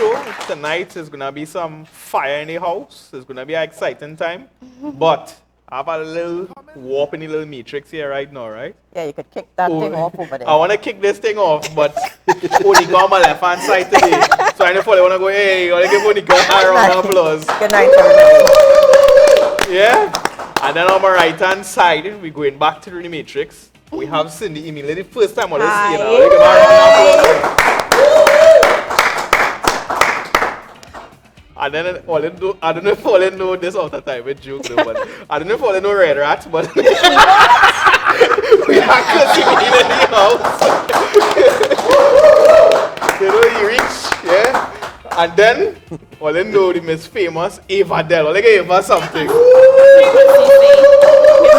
show. Tonight is gonna be some fire in the house. It's gonna be an exciting time. But I have a little warp in the little matrix here right now, right? Yeah, you could kick that thing off over there. I wanna kick this thing off, but Monica on my left hand side today. So I know I wanna go, hey, I wanna give Monica a round of applause. Good night, everybody. Yeah? And then on my right hand side, we're going back to the matrix. We have Cindy Emile, the first time I see her. Give her a round of applause. And then I don't know if all know this all the time with joke, but I don't know if all know Red Rat, but we are cussing in the house. You know, he rich, yeah? And then all know the most famous Ava Del. Like Ava something. Good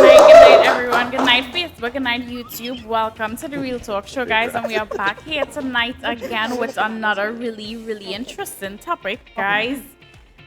night, everyone. Good night, Facebook. Good night, YouTube. Welcome to the Real Talk Show, guys. And we are back here tonight again with another really, really interesting topic, guys.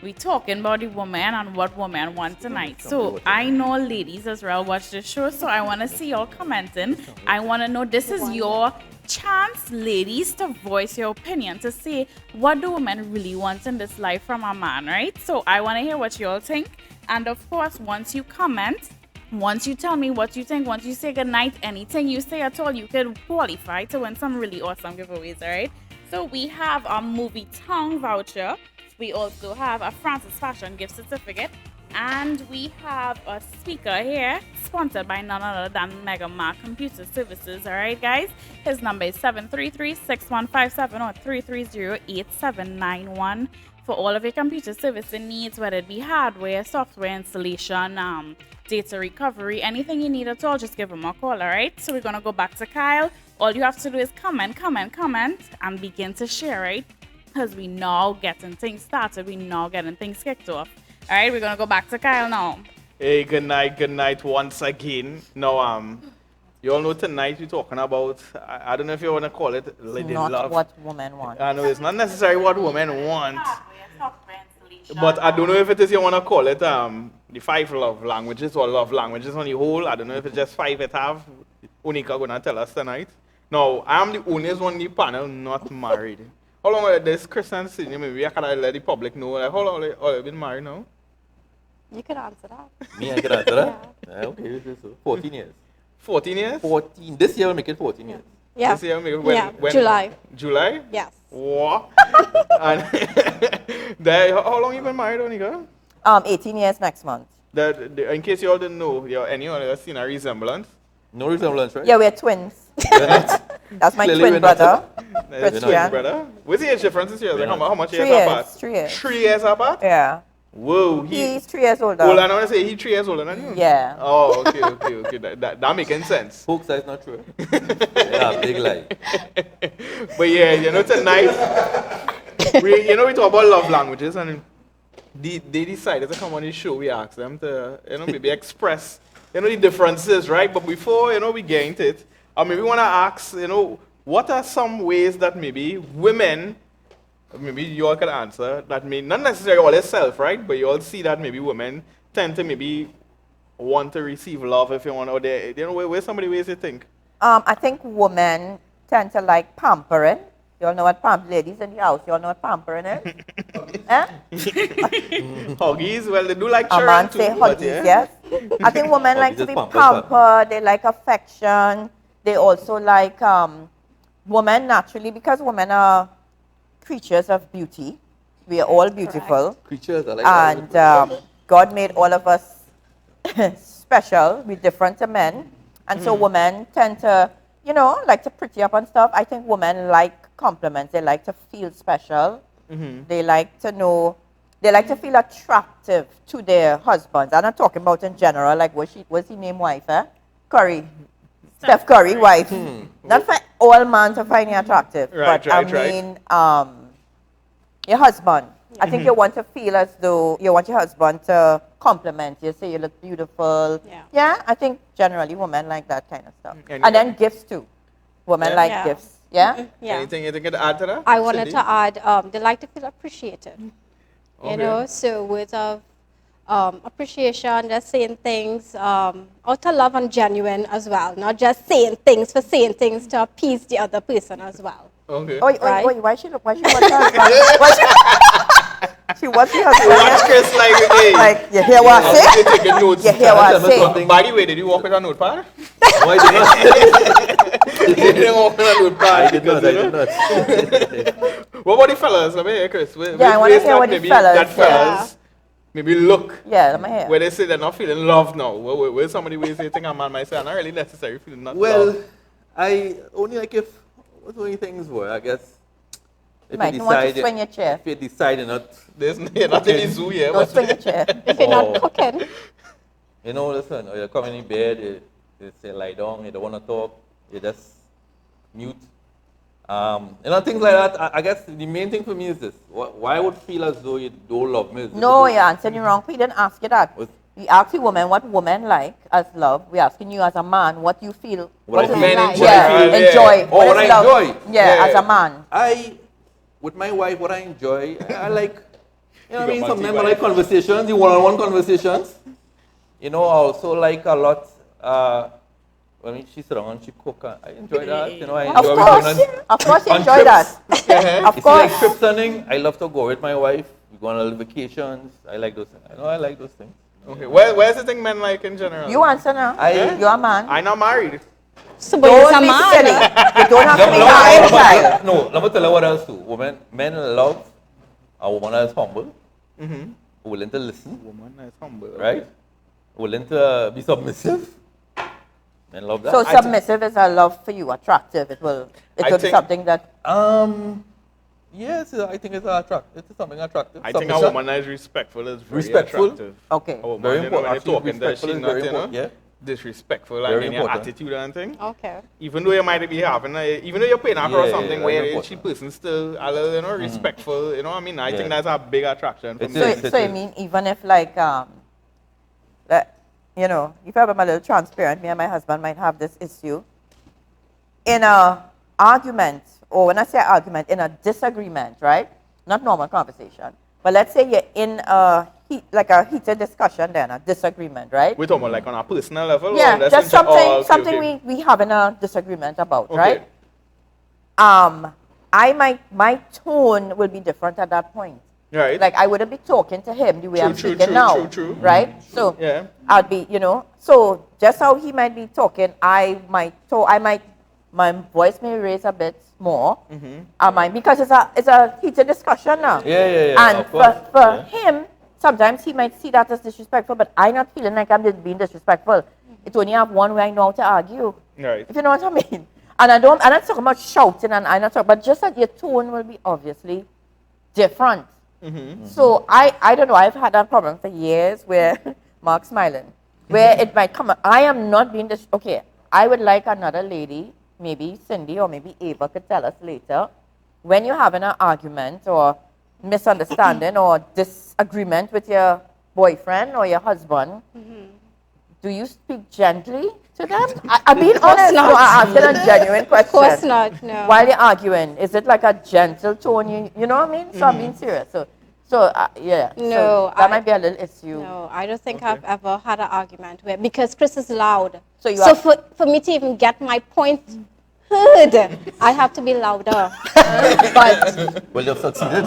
We're talking about the woman and what women want tonight. So I know ladies as well watch this show, so I want to see y'all commenting. I want to know, this is your chance, ladies, to voice your opinion, to say what do women really want in this life from a man, right? So I want to hear what y'all think. And of course, once you comment, once you tell me what you think, once you say goodnight, anything you say at all, you could qualify to win some really awesome giveaways, all right? So we have a movie tongue voucher. We also have a Francis Fashion gift certificate. And we have a speaker here, sponsored by none other than Mega Mark Computer Services, all right, guys? His number is 733-6157 or 330-8791. For all of your computer servicing needs, whether it be hardware, software installation, data recovery, anything you need at all, just give him a call, all right? So we're going to go back to Kyle. All you have to do is comment, and begin to share, right? Because we now getting things started. We now getting things kicked off. All right, we're going to go back to Kyle now. Hey, good night once again. Now, you all know tonight we're talking about, I don't know if you want to call it lady Not love. what women want. I know it's not necessarily what women want. But I don't know if it is you want to call it the 5 love languages or love languages on the whole. I don't know if it's just 5 it have. Unika gonna tell us tonight. Now, I am the only one in the panel not married. How long are this Christian Sydney? Maybe I can let the public know. Like, how long have you been married now? You could answer that. Me, I can answer that? Yeah, okay, so 14 years. 14 years? 14. This year we'll make it 14 years. Yeah. This year, when? July. July? Yes. What? And how long you been married, Onika? 18 years next month. In case you all didn't know, anyone has seen a resemblance? No resemblance, right? Yeah, we're twins. We're not. That's my Clearly twin we're not. brother. That's Christian. your brother. What's the age difference this year? Like, how much 3 years years. apart? 3 years. 3 years apart? Yeah. Whoa. He's 3 years older. Well, I want to say he's 3 years older than you. Yeah. Oh, okay. That making sense. Folks, that's not true. Yeah, big lie. But yeah, tonight, we talk about love languages, and they decided to come on this show. We asked them to, maybe express, the differences, right? But before, we get into it, maybe want to ask, what are some ways that maybe women, maybe you all can answer, that may not necessarily all itself, right? But you all see that maybe women tend to maybe want to receive love if you want, or where's some of the ways you think? I think women tend to like pampering. You all know what ladies in the house, you all know what pampering is? Eh? Huggies, well, they do like A children man too. say but huggies, yes. I think women like Huggies to is be pampered, pampered, they like affection. They also like women naturally, because women are creatures of beauty. We are all beautiful. Creatures are like And God made all of us special. We're different to men. And so women tend to, like to pretty up and stuff. I think women like compliments. They like to feel special. They like to know, they like to feel attractive to their husbands. I'm not talking about in general, like what's he named wife, eh? Curry. Steph Curry, wife. Not for all men to find you attractive. But I mean, your husband. I think you want to feel as though you want your husband to compliment you, say you look beautiful. Yeah, I think generally women like that kind of stuff. And then gifts too. Women like gifts. Yeah? Yeah. Anything you think to add to that? I wanted Cindy? to add, they like to feel appreciated. Okay. So words of appreciation, just saying things out of love and genuine as well. Not just saying things for saying things to appease the other person as well. Okay. Wait, why she want her husband? Why she what's the Watch husband? Chris like, hey. Like, you hear what I You say? taking notes. You hear what I Tell me say? something. By the way, did you walk with a notepad? No, I did not. You didn't walk with a notepad. I did because, not. I you did know. not. What about the fellas? Let me hear, Chris. Yeah, I wanna hear what the fellas, That fellas maybe look Yeah, let me hear. where they say they're not feeling love now. Where somebody ways they think a man might say, I'm not really necessarily feeling not Well, love. I only like if what only things were, I guess. If Might not want to swing your chair. If you decide you're not, You're not in the zoo here. Don't swing your chair. If you're Oh. not cooking, you know, listen, or you come in bed, you say lie down, you don't want to talk, you just mute. You know, things like that. I guess the main thing for me is this: why would feel as though you don't love me? No, you're answering wrong. We didn't ask you that. What? We asked the woman what women like as love. We're asking you as a man what you feel. What I is feel. it? What I Yeah, feel. enjoy. Oh, What what is I love? enjoy. Yeah, Yeah. as a man. With my wife, what I enjoy, I like, you know what I You mean? got Sometimes I multi-wife. like conversations, the one-on-one conversations. You know, I also like a lot, when she sit down and she cook, I enjoy that. You know, I Of enjoy course. going Of course you on enjoy that. trips. Of You see, like course. trips and thing, I love to go with my wife. We go on little vacations. I like those things. I know I like those things. Okay, where's the thing men like in general? You answer now. You're a man. I'm not married. so but you're a Don't be silly. man. You don't have to be married, child. No, let me tell you what else too. Men love a woman that is humble, Mm-hmm. willing to listen, Woman is humble. right? Willing to be submissive. Men love that. So submissive is a love for you, attractive. It will I be think- something that Yes, I think it's attractive. It's something attractive. I think a Submission. woman that is respectful is very Respectful. attractive. okay. A woman, Very you know, important. when Actually, you're talking that respectful she's is not, very you know, important. Yeah. disrespectful, Very like in your important. attitude and thing. Okay. Even though you might be having, even though you're paying her for Yeah, something yeah, where very she important. person still a little, you know, respectful, you know what I mean? I think Yeah. that's a big attraction for It me. So, is. so you mean even if like that, you know, if I'm a little transparent, me and my husband might have this issue in a argument, or when I say argument, in a disagreement, right? Not normal conversation, but let's say you're in a heated discussion, then a disagreement, right? We're talking about like on a personal level? or Yeah, that's just in- something oh, okay, something okay. we having a disagreement about, Okay. right? My tone will be different at that point. Right. Like I wouldn't be talking to him the way True, I'm true, speaking true, now, true, true. right? So Yeah. I'd be, you know, so just how he might be talking, my voice may raise a bit more. Because it's a heated discussion now. Yeah, And of course. for Yeah. him, sometimes he might see that as disrespectful, but I'm not feeling like I'm being disrespectful. It only have one way I know how to argue. Right. If you know what I mean. And I'm not talking about shouting and I'm not talking, but just that your tone will be obviously different. So I don't know, I've had that problem for years where Mark's smiling, where it might come, I am not being okay, I would like another lady, maybe Cindy or maybe Ava could tell us later, when you're having an argument or misunderstanding or disagreement with your boyfriend or your husband, do you speak gently to them? I'm being honest, not. no, I'm asking a genuine question. Of course not, no. While you're arguing, is it like a gentle tone? You know what I mean? So I'm being serious. So yeah. No, so that might be a little issue. No, I don't think Okay. I've ever had an argument where, because Chris is loud. So you So are- for me to even get my point heard, I have to be louder. But Well, you've succeeded.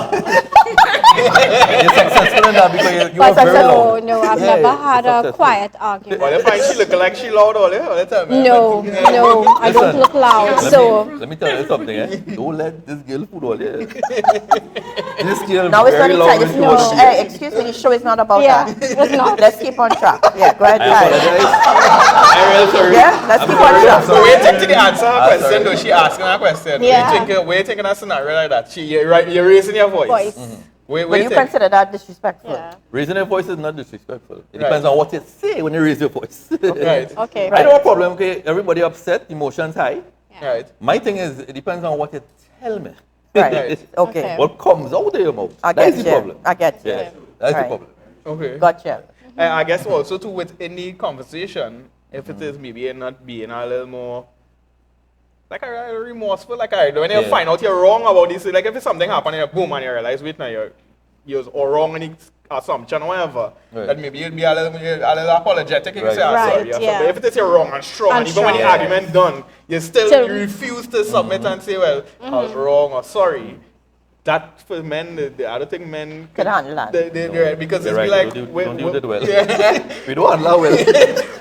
You're successful in that because you are very loud. no, I've Yeah, never you're had a successful. quiet Well, argument. if I she look like she loud all the time. No, I don't Listen, look loud. Let So me, let me tell you something, Don't let this girl fool all you. This girl Now it's not very the loud time. when It's she no, was here. hey, excuse me, the show is not about yeah, that. it's not. Let's keep on track. Yeah, go ahead, I guys. apologize. I'm real sorry. Yeah, let's keep on sorry, track. I'm So where you think to the answer her Ah, question sorry. though? She asking her question. Yeah. Where you thinking a scenario like that? You're raising your voice. Voice. Where But you you think? consider that disrespectful. Yeah. Raising your voice is not disrespectful. It Right. depends on what you say when you raise your voice. Right. Okay. I don't have a problem, okay? Everybody upset, emotions high. Right. My thing is, it depends on what you tell me. Right. Right. Okay. Okay. What comes out of your mouth. I That's get the you. problem. I get you. Yeah, that's the Right. problem. Okay. Gotcha. And I guess also too with any conversation, if it is maybe not being a little more like a remorseful, like when you Yeah. find out you're wrong about this, like if it's something happen and you boom and you realize wait now you're all wrong in the assumption or whatever, Right. that maybe you'll be a little apologetic and you Right. say, I'm Right, sorry. Or something. yeah. If it is you're wrong and strong, and And even when the strong. argument done, you still Still- you refuse to submit and say, well, I was wrong or sorry. that for men, I don't think men Could handle that. they're right, because You're it's right, be like, we don't do it well. Yeah. We don't allow it.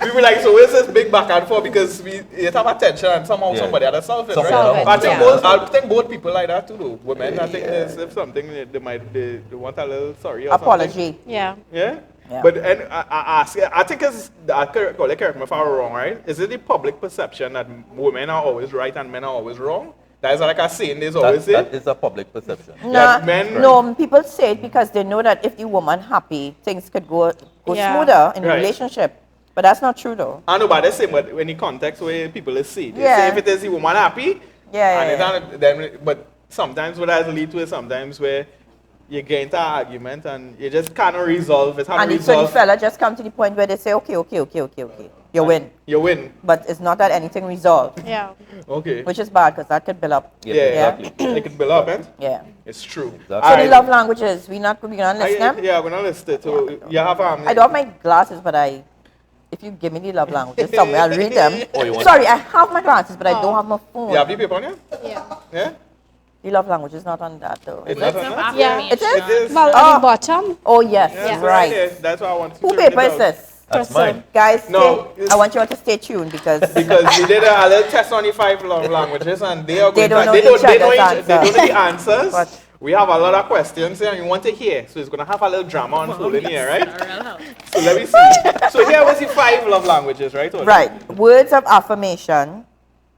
We be like, so where's this big back and forth because it have attention and somehow Yeah. somebody had to solve it, Somebody right? had to I think solve it, I think both people like that too, though. Women, I think there's something they want a little sorry or something. Apology. Yeah. Yeah? Yeah. But and I ask, I think it's, correct me if I'm wrong, right? Is it the public perception that women are always right and men are always wrong? That is like a saying there's always That say. is a public perception. Nah, men- no, people say it because they know that if the woman happy, things could go Yeah. smoother in the Right. relationship. But that's not true though. I know, but they say, but when the context where people is see, they Yeah. say if it is the woman happy, Yeah, and yeah, it's not, then, but sometimes what that lead to is sometimes where you get into an argument and you just cannot resolve it. And so the fella just come to the point where they say, okay, you win. You win. But it's not that anything resolved, Yeah. Okay. which is bad because that could build up. Yeah, Yeah, exactly. It could build up, eh? Yeah. It's true. Exactly. So Alright. the love languages, we not list them? Yeah, we're not listed. So you have I don't have my glasses, but if you give me the love languages somewhere, I'll read them. Oh, you want- Sorry, I have my glasses, but I don't have my phone. You have the paper on you? Yeah. Yeah? The love language is not on that though. It's Is not it? on that? Yeah. It is? It is. Well, Oh. at the bottom. Oh yes, Yeah, right. there. That's why I want to Who read paper it is out. this? That's mine. Guys, No, I want you all to stay tuned because Because we did a little test on the 5 love languages and they are They going don't to, know they don't, each they know other's each, they don't know the answer. answers. But- We have a lot of questions here and we want to hear. So it's going to have a little drama unfolding here, right? A real help. So let me see. So here was the 5 love languages, right? Oli? right. Words of affirmation,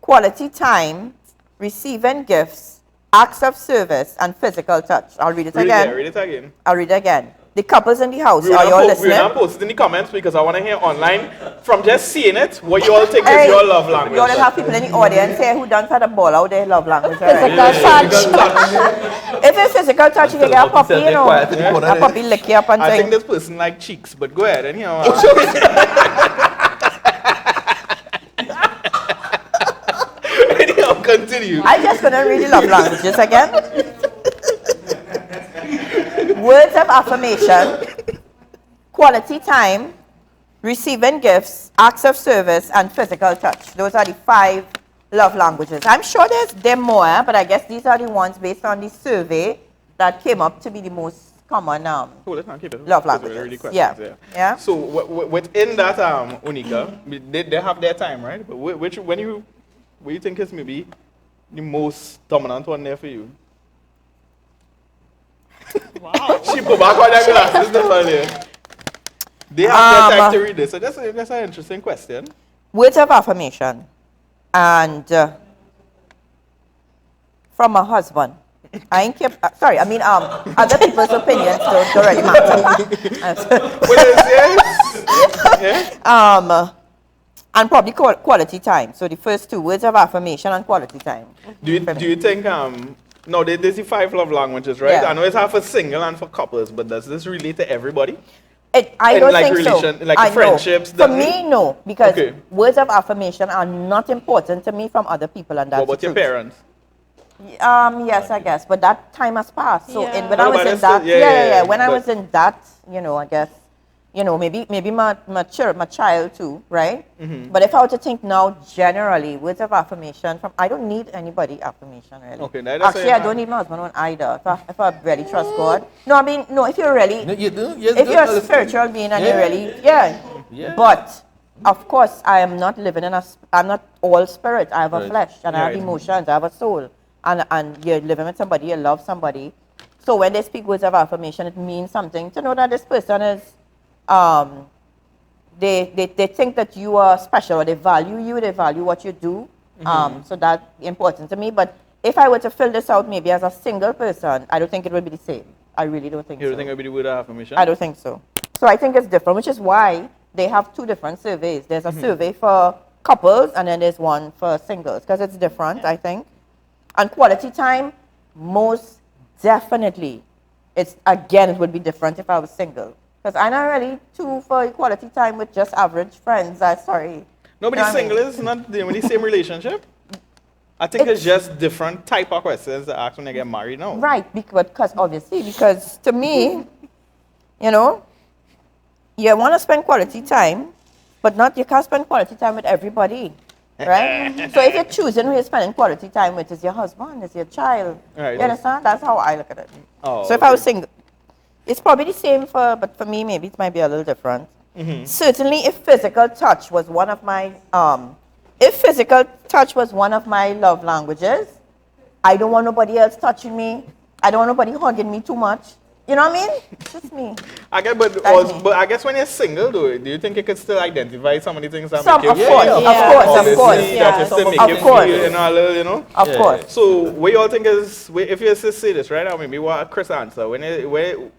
quality time, receiving gifts, acts of service, and physical touch. I'll read it Read it again. there, read it again. I'll read it again. The couples in the house, We are you all will listening? not post it in the comments because I want to hear online from just seeing it what you all think Hey, is your love language. You all have people in the audience here who don't have the ball out their love language. Right? Physical touch. If it's physical touch, you can get a puppy, you know. Quiet in the corner A there. puppy lick you up and I think thing. this person like cheeks, but go ahead and hear. Anyhow, continue. I just couldn't read the love languages again. Words of affirmation, quality time, receiving gifts, acts of service, and physical touch. Those are the 5 love languages. I'm sure there more, but I guess these are the ones based on the survey that came up to be the most common Cool, let's not keep it. love Those are really languages. questions, Yeah. Yeah. So within that, Unica, they have their time, right? But what do you think is maybe the most dominant one there for you? Wow. She put back on their glasses, the one there. They have their time to read this. So that's an interesting question. Words of affirmation, and from a husband. I ain't keep, sorry, I mean, other people's opinions don't really matter. What is it? Yeah? And probably quality time. So the first 2 words of affirmation and quality time. Do you think no, there's the 5 love languages, right? Yeah. I know it's half for single and for couples, but does this relate to everybody? I In don't like think relation- so. like I know. friendships, For doesn't me, it? no, because Okay. words of affirmation are not important to me from other people, and that's What about the your truth. parents? Yes, I guess, but that time has passed. So Yeah. when I No, was but in it's that, still- yeah, when I but- was in that, I guess, maybe my child too, right? Mm-hmm. But if I were to think now, generally, words of affirmation I don't need anybody affirmation really. Okay, that's Actually, I don't need my husband one either. If I really trust God, no, I mean, no, if you're really, No, you do. Yes, if do. you're a Listen. spiritual being and Yeah. you really, Yeah. But of course, I am not living I'm not all spirit. I have a Right. flesh and I have Right. emotions. I have a soul, and you're living with somebody, you love somebody. So when they speak words of affirmation, it means something to know that this person is, they think that you are special, or they value you, they value what you do. So that's important to me. But if I were to fill this out maybe as a single person, I don't think it would be the same. I really don't think You so. don't think I'd be the word of affirmation? I don't think so. So I think it's different, which is why they have 2 different surveys. There's a survey for couples and then there's one for singles because it's different, I think. And quality time, most definitely, it would be different if I was single. Because I'm not really too for quality time with just average friends. Sorry. Nobody You know what I mean? single is not doing the same relationship. I think it's just different type of questions to ask when they get married now. Right, because to me, you want to spend quality time, but you can't spend quality time with everybody. right? So if you're choosing who you're spending quality time with, is your husband, is your child. Right. You understand? That's how I look at it. Oh, So if I was single, it's probably the same but for me, maybe it might be a little different. Certainly, if physical touch was one of my love languages, I don't want nobody else touching me. I don't want nobody hugging me too much. You know what I mean? It's just me. I guess, but, That's also, me. but I guess when you're single, though, do you think you could still identify some of the things that Some, make of you course, yeah. of course, of obviously, course. that just to make Of you course. feel, you know, a little, you know? Of Yeah. course. So, what you all think is, if you just say this, right, or maybe what Chris answered, when you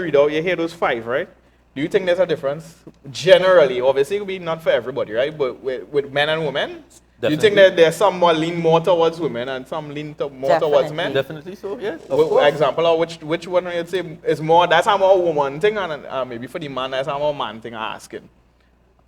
read out, you hear those 5, right? Do you think there's a difference? Generally, obviously, it will be not for everybody, right? But with men and women, do you think Definitely. that there's some more lean more towards women and some lean more towards men? Definitely so, yes. Of Well, course. example of which one would you say is more? That's a more woman thing, and maybe for the man, that's a more man thing. Asking.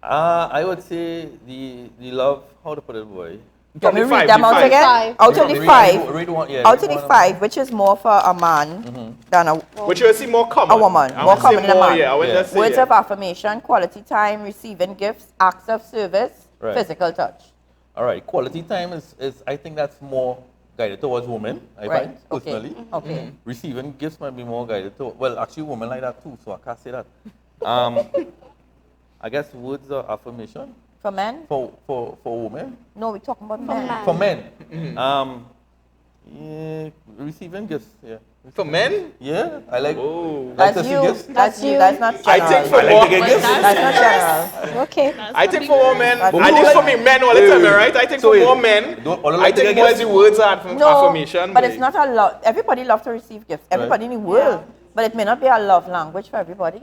I would say the love, how to put it, boy? Can we From the read five, them the out five. again? Out of the 5. Read one, yeah. Out read of the one 5, which is more for a man than a Which you see more common. A woman, I more would say common than a man. Yeah, I would Yeah. just say words yeah. of affirmation, quality time, receiving gifts, acts of service, Right. physical touch. All right, quality time is I think that's more guided towards women, I Right. find, personally. Okay. Receiving gifts might be more guided to, well, actually, women like that too, so I can't say that. I guess words of affirmation For men? for women. No, we're talking about men. men. For men, yeah, receiving gifts, yeah. For men. Yeah, I like, Oh. like to That's see you. gifts. That's you. you. That's not I general. think for I like to get women. gifts. That's not general. Okay. I think for women, But I think for me, men all the Wait, time, wait, right? I think so for wait, more men, don't all I like to think get more is gifts? the words of No, affirmation. but it's not a lot. Everybody loves to receive gifts. Everybody in the world. Yeah. But it may not be a love language for everybody.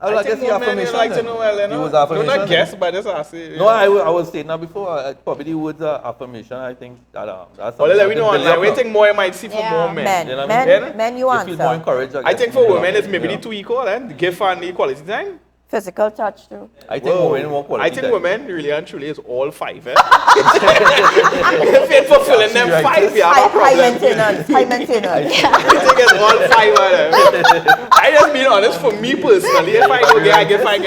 I I guess think the more men affirmation. like to then. know, well, you It know. was Do affirmation. not then. guess, but just ask it. No, I was saying now before, probably the words of affirmation, I think that's Well, something let that me know can build online. up We now. think more you might see for Yeah. more men. Men. You know what I Men, mean? Yeah. men you You feel more answer. encouraged, I think for guess. women, it's maybe Yeah. the two equal, and the gift and the quality time. Physical touch too. I think Whoa. women more quality. I think time. women really and truly is all 5. If you're fulfilling them Right. 5, you have a High problem. maintenance. High maintenance. I think it's all 5 of them. I just being honest, for me personally, if I don't get a gift, I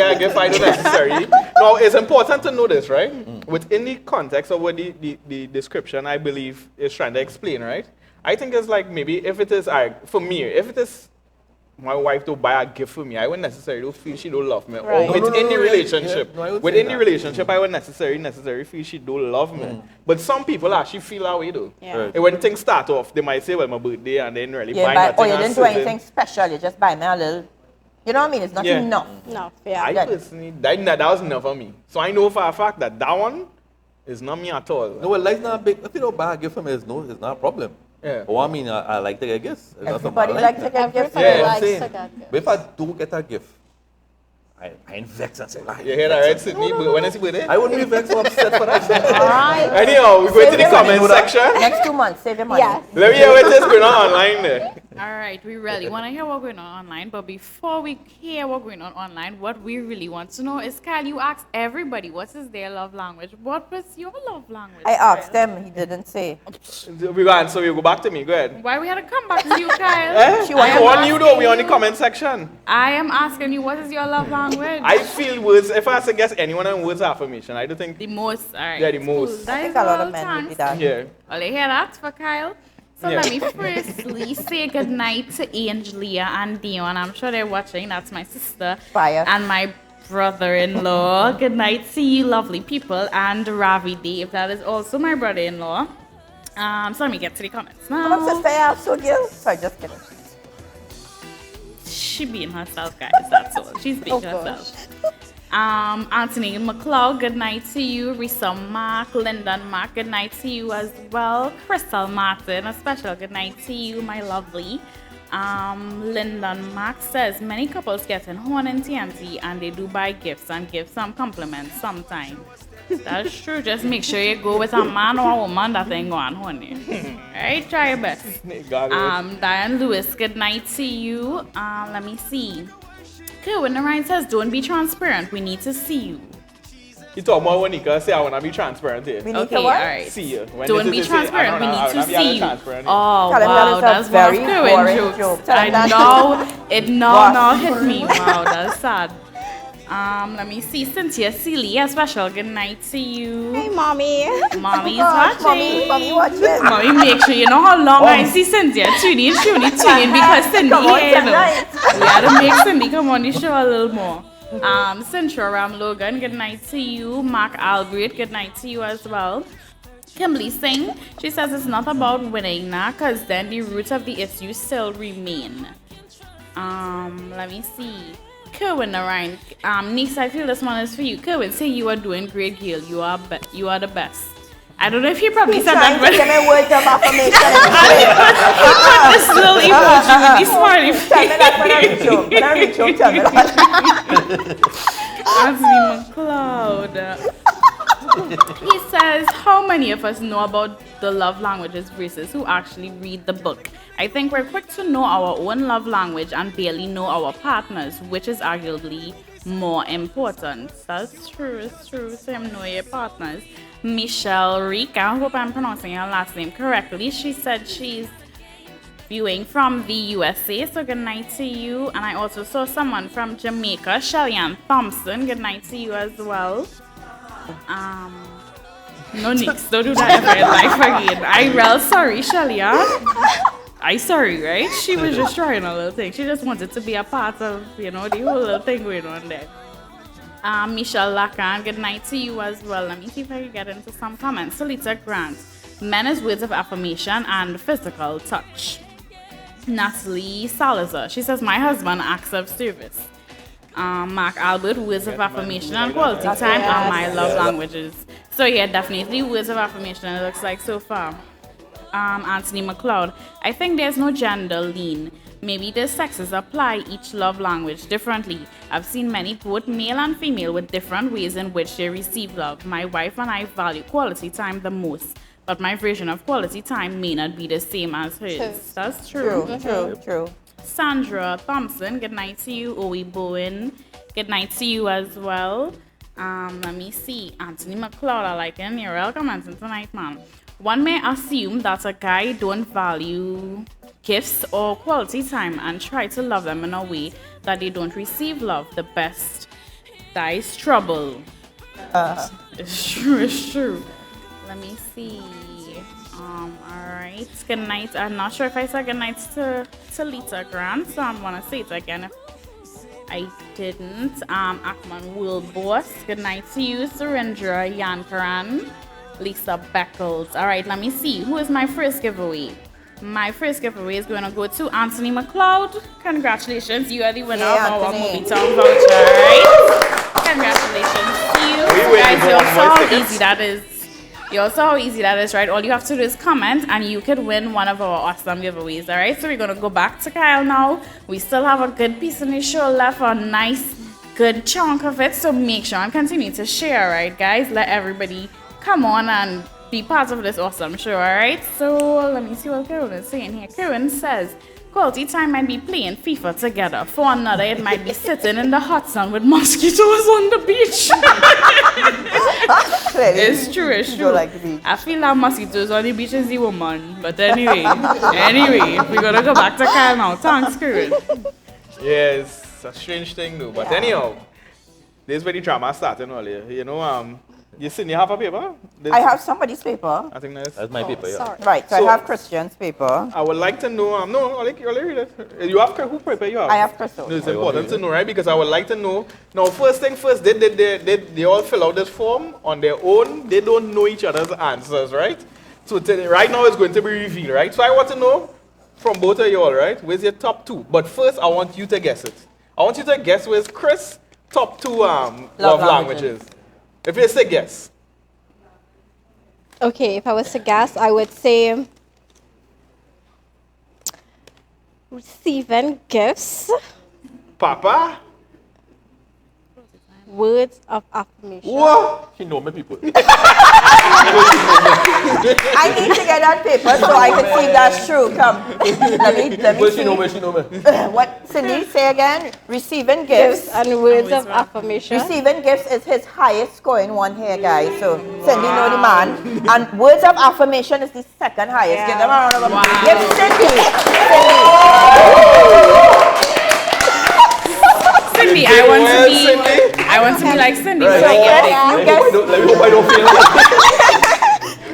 don't necessarily. Now, it's important to know this, right? Within the context of what the description, I believe, is trying to explain, right? I think it's like maybe if it is, for me, if it is my wife to buy a gift for me, I wouldn't necessarily feel she don't love me. Right. Or within the yeah, relationship, yeah. No, I would say within the that. relationship, I would necessarily feel she don't love me. But some people actually feel that way though. Yeah. Right. And when things start off, they might say, well, my birthday, and then really buy You nothing. you and didn't do sit in. anything special. You just buy me a little. You know what I mean? It's not Yeah. enough. No, yeah. I Yeah. personally, that was never me. So I know for a fact that one is not me at all. No, well, life's not big. If you don't buy a gift for me, it's not a problem. Yeah. Oh, I mean, I like to get gifts. It's not something I Everybody likes to get gifts. Everybody Yeah, I'm likes saying. to get gifts. But if I don't get a gift, I ain't vexed and say, like, You hear that, right, Sydney? When is your birthday? I wouldn't be vexed or upset for that. All right. Anyhow, we go into Save the your money. comment section. Next 2 months, save your money. Yes. Let me hear what is going on online there. All right, we really want to hear what's going on online, but before we hear what's going on online, what we really want to know is, Kyle, you asked everybody what is their love language. What was your love language? I asked Kyle? them. He didn't say. We go answer, we go back to me. Go ahead. Why we had to come back to you, Kyle? Eh? She I wants- want you though, we on the comment section. I am asking you, what is your love language? I feel words, if I had to guess anyone on words of affirmation, I don't think, The most, all right. Yeah, the Cool. most. That I is think a lot all, of men would be thanks. that. yeah. Well, you hear that for Kyle? So Yeah. let me firstly say goodnight to Angelia and Dion. I'm sure they're watching. That's my sister. Fire. And my brother-in-law. Good night to you, lovely people. And Ravi Dave. That is also my brother-in-law. So let me get to the comments Come on, now. sister. I have so girl. Sorry, just kidding. She being herself, guys. That's all. She's being Oh, gosh. herself. Anthony McLeod, good night to you. Risa Mark, Lyndon Mark, good night to you as well. Crystal Martin, a special good night to you, my lovely. Lyndon Mark says many couples get in horn in TNT and they do buy gifts and give some compliments sometimes. That's true. Just make sure you go with a man or a woman that ain't going horny. Alright, try your best. God, Diane Lewis, good night to you. Let me see. Kerwin Ryan says, don't be transparent. We need to see you. you talk about when you say, I want to be transparent here. We need Okay, to all what? right. See you. When Don't this be is to say, I transparent. We don't know, I need to wanna be a see you. transparent here. Oh, Tell him that wow. is a That's one very of Kerwin boring jokes. joke. Tell I him that. know. It Gosh. hit me. Wow, that's sad. Let me see. Cynthia Seeley, a special good night to you. Hey, mommy. Mommy's Gosh, watching. mommy watching. Mommy, make sure you know how long I see Cynthia tuning because Cindy Come on, here, you know. tonight. We gotta make Cindy come on the show a little more. Central Ram Logan, good night to you. Mark Albright, good night to you as well. Kimberly Singh, she says it's not about winning now, because then the roots of the issue still remain. Let me see. Kerwin Narayan, Nisa, I feel this one is for you. Kerwin, say you are doing great, girl. You are the best. I don't know if he probably said that, Trying to but give me words of affirmation. this little emoji with the smiley Tell me that when I reach home. When I reach home, tell me that. Anthony McLeod. He says, how many of us know about the love languages versus who actually read the book? I think we're quick to know our own love language and barely know our partners, which is arguably more important. That's true, it's true. Same know your partners. Michelle Rick, I hope I'm pronouncing her last name correctly. She said she's viewing from the USA, so good night to you. And I also saw someone from Jamaica, Shellyanne Thompson. Good night to you as well. No Nix, don't do that ever in life again. I real sorry, Shellyanne. I sorry, right? She was just trying a little thing. She just wanted to be a part of, the whole little thing going on there. Michelle Lacan, good night to you as well. Let me see if I can get into some comments. Salita Grant, men is words of affirmation and physical touch. Natalie Salazar, she says, my husband acts of service. Mark Albert, words of affirmation and quality time are my love languages. So yeah, definitely words of affirmation, it looks like so far. Anthony McLeod, I think there's no gender lean. Maybe the sexes apply each love language differently. I've seen many, both male and female, with different ways in which they receive love. My wife and I value quality time the most, but my version of quality time may not be the same as hers. True. That's true. True. Sandra Thompson, good night to you. Owie Bowen, good night to you as well. Let me see. Anthony McLeod, I like him. You're welcome tonight, man. One may assume that a guy don't value gifts or quality time and try to love them in a way that they don't receive love. The best, that is trouble. It's true. Let me see. Alright. Good night. I'm not sure if I said good night to Lita Grant, so I'm gonna say it again if I didn't. Akman World Boss, good night to you. Surendra Yankaran, Lisa Beckles. Alright, let me see. Who is my first giveaway? My first giveaway is going to go to Anthony McLeod. Congratulations, you are the winner of our Movie Town voucher, alright? Congratulations to you. Guys, you saw how easy that is. You saw how easy that is, right? All you have to do is comment and you could win one of our awesome giveaways, alright? So we're going to go back to Kyle now. We still have a good piece in the show left, a nice, good chunk of it. So make sure and continue to share, right, guys? Let everybody come on and be part of this awesome show, alright? So let me see what Karen is saying here. Karen says, quality time might be playing FIFA together. For another, it might be sitting in the hot sun with mosquitoes on the beach. It's true, it's true. Like the beach. I feel like mosquitoes on the beach is the woman. But anyway, we're gonna go back to Kyle now. Thanks, Karen. Yeah, it's a strange thing though. But anyhow, this is where the drama started earlier. You see, you have a paper? I have somebody's paper. I think that's my paper, yeah. Sorry. Right, so So- I have Christian's paper. I would like to know. No, I'll read it. You have who paper you have? I have Crystal. No, it's important to know, right? Because I would like to know. Now, first thing first, they all fill out this form on their own. They don't know each other's answers, right? So right now it's going to be revealed, right? So I want to know from both of you all, right? Where's your top two? But first, I want you to guess it. I want you to guess where's Chris' top two love languages. If you say guess. Okay, if I was to guess, I would say receiving gifts, Papa? words of affirmation. What? She know me people. I need to get that paper so I can see if that's true. Come. Let me Well, see. she know me. What Cindy say again? Receiving Gifts gifts. and words of affirmation. Receiving gifts is his highest scoring one here, guys. So Cindy know the man. And words of affirmation is the second highest. Give them a round of applause. Wow. Give Cindy. Cindy, I want to be. Cindy. I she likes Cindy. Right. So I get it. You Let guess. me hope I don't fail.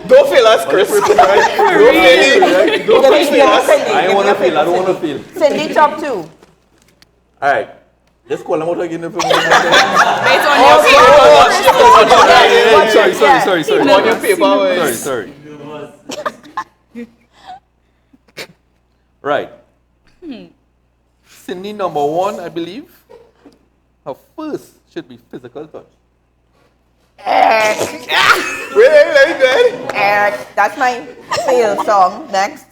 Don't fail us, Chris. Don't fail it. Don't Give me fail us. Cindy. I don't want to fail. I don't want to fail. Cindy top 2. All right. Let's call them out again. Based on your Sorry. On your paper. Sorry. Right. Cindy number 1, I believe. Her first should be physical touch. Wait, let me go ahead. That's my fail song. Next.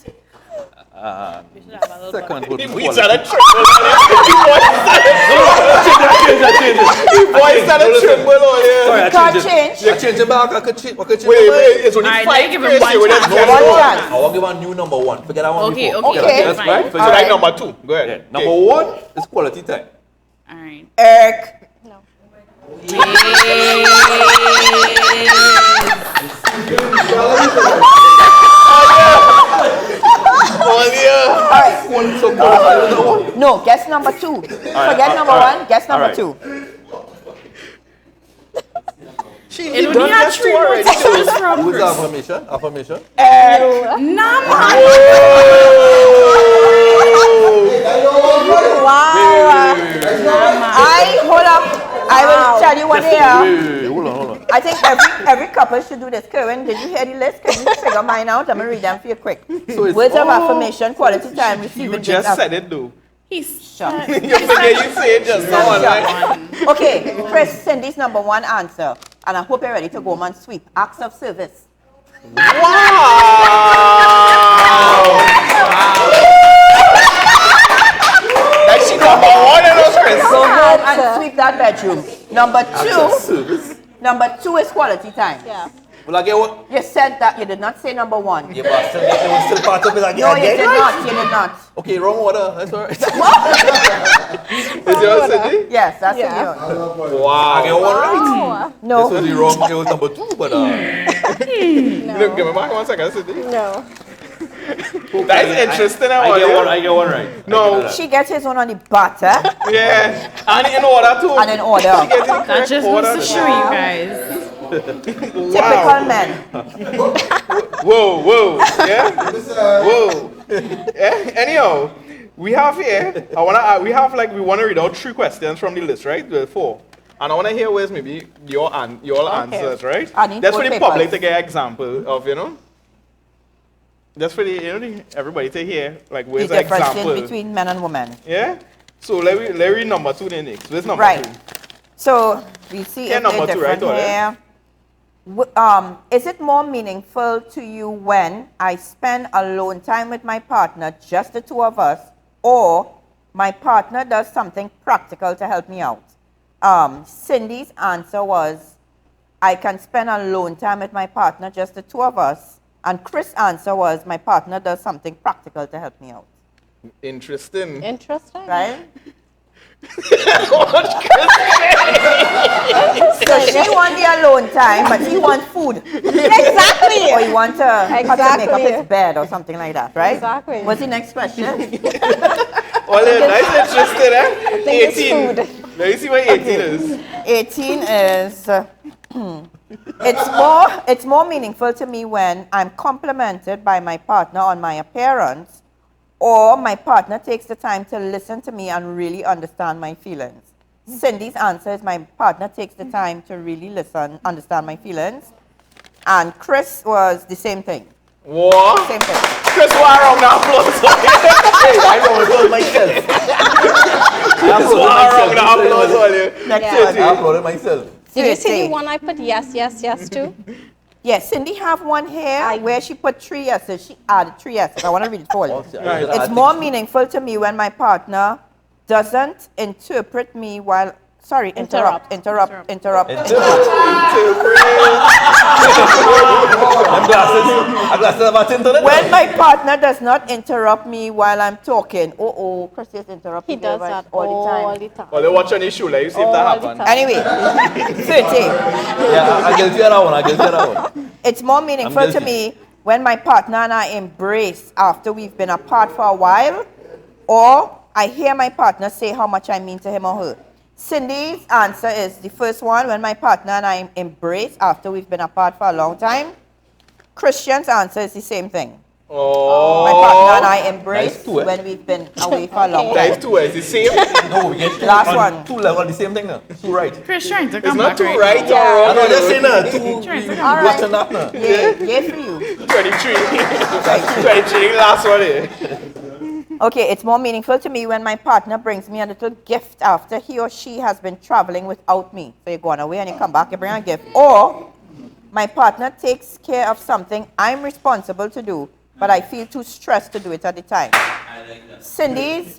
Second would be We quality. started tremble. The voice started tremble on here. Sorry, I Can't changed it. change. I changed it back. I could change. Wait, it's only Alright, 5 let me give him Chris. one You would have chance. guessed One one. chance. I want to give one new number 1. Forget that one Okay, before. okay. Okay. That's right. So like number 2. Go Yeah. ahead. Number 1 is quality time. Alright. Eric. So quality number 1. No, guess number 2. Forget number all right. 1. Guess number All right. 2. It only had 3 more to choose from. Who's the affirmation? Affirmation. Nah, man. Wow. Hold up. I will tell you what they are. Wait, hold on. I think every couple should do this. Kerwin, did you hear the list? Can you figure mine out? I'm going to read them for you quick. So it's Words of affirmation, quality time, receiving You gifts. just said it though. He's Shut. You forget you say it just now. Like, Okay, Chris, Cindy's number 1 answer. And I hope you're ready to go home and sweep. Acts of service. wow! Like she number 1 in us, Chris. Go home and sweep that bedroom. Number 2, Service. number 2 is quality time. Yeah. Will I get what? You said that, you did not say number 1. Yeah, but still, it was still part of it. No, you did not. You did not. Okay, wrong order. That's all right. Is yours Cindy? Yes, that's Yeah. yours. I get one right. This No. was the wrong. It was number 2, but Look, give me back 1 second, Cindy. No. That is interesting. I get one right. No. She gets his one on the butter Yeah, and in order too. and in order. She gets in That correct just order. goes to show you guys. Typical men. Whoa, yeah, whoa. Yeah. Anyhow, we have here. We want to read out 3 questions from the list, right? The 4. And I want to hear where's maybe your answers, right? I need That's more for the papers. public to get example of, That's for the everybody to hear like The where's the differences example. between men and women. Yeah. So let me read number 2 then next. Where's number Right. 2? So we see Yeah, if they're number 2, right, different Dora? here. Is it more meaningful to you when I spend alone time with my partner, just the 2 of us, or my partner does something practical to help me out? Cindy's answer was, I can spend alone time with my partner, just the 2 of us. And Chris' answer was, my partner does something practical to help me out. Interesting. Interesting. Right? So she want the alone time, but he want food. Exactly. Or you want to help to make up Exactly. his bed or something like that, right? Exactly. What's the next question? Well, that's interesting, eh? think it's 18. food. Let me see what 18 is. 18 is, it's more meaningful to me when I'm complimented by my partner on my appearance, or my partner takes the time to listen to me and really understand my feelings. Cindy's answer is my partner takes the time to really listen, understand my feelings. And Chris was the same thing. What? Same thing. Chris, why wrong now? Applause. I don't applaud myself. Chris, why wrong now? Applause on you. Next Yeah. one. I applauded myself. Did you see 30. the one I put yes to? Yes, Cindy have one here where she put 3 yeses. She added 3 yeses. I want to read it for you. It's more meaningful to me when my partner doesn't interrupt me while, interrupt. I'm glasses about internet. When my partner does not interrupt me while I'm talking. Chris is interrupting He does me that all the time. Well, they watch on the show, like you see if All that the happen. time. Anyway, 30. Yeah, I guilty of that one. It's more meaningful I'm to guilty. me when my partner and I embrace after we've been apart for a while, or I hear my partner say how much I mean to him or her. Cindy's answer is the first one, when my partner and I embrace after we've been apart for a long time. Christian's answer is the same thing. Oh. My partner and I embrace Nice too, eh? when we've been away for a long That is time. two, it's the same. No, we get Last on one. two level, the same thing now. Two right. Chris trying to It's come not back two right right now. or Yeah. wrong. I know, just saying that. Trying to Two, come All right. what's enough now? Yay for you. 23. 23, last one here. Okay, it's more meaningful to me when my partner brings me a little gift after he or she has been traveling without me. So you're going away and you come back, you bring a gift. Or my partner takes care of something I'm responsible to do, but I feel too stressed to do it at the time. Cindy's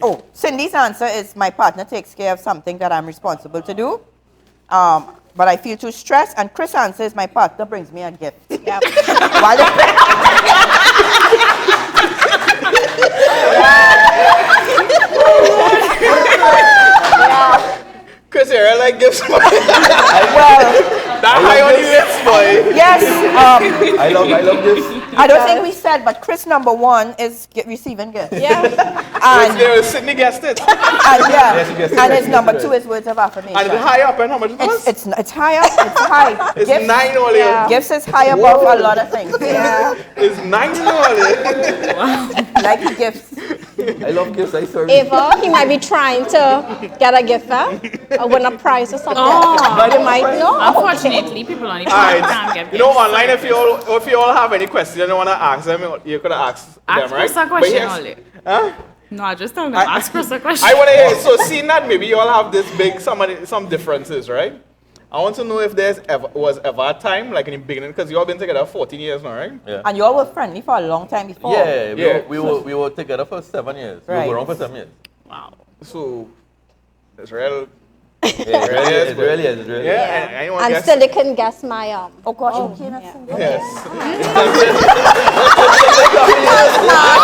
answer is my partner takes care of something that I'm responsible to do, but I feel too stressed. And Chris' answer is my partner brings me a gift. Yep. While Chris, you're like gifts, boy. well, That high on the list, boy. yes, I love this. I don't think we said, but Chris number one is receiving gifts. Yeah. It's And, there, Sydney guessed it. and yeah, Yes, yes, and yes, his number yes. two is words of affirmation. And it's high up, and how much it was? It's high up. It's high. It's Gifts- 9 only. Yeah. Gifts is high above a lot of things. Yeah, It's 9 only. like gifts. I love gifts. I serve. Ava, he might be trying to get a gift, or win a prize or something. Oh. You might know. Unfortunately, people on the Alright. can't get You know, gifts. online, if you all have any questions you want to ask them, you could ask Ask them, right? Chris a But question yes- only. Huh? No, I just told them ask Chris a question. I want to hear, so seeing that maybe you all have this big, some differences, right? I want to know if was ever a time, like in the beginning, because you all been together 14 years now, right? Yeah. And you all were friendly for a long time before. Yeah, Yeah. we were together for 7 years. Right. We were around for 7 years. Wow. So, it's real. Yeah, it really is. It really is. It really is. Yeah, and anyone And guess? still they couldn't guess my Oh gosh, you can't yeah. sing. Yes.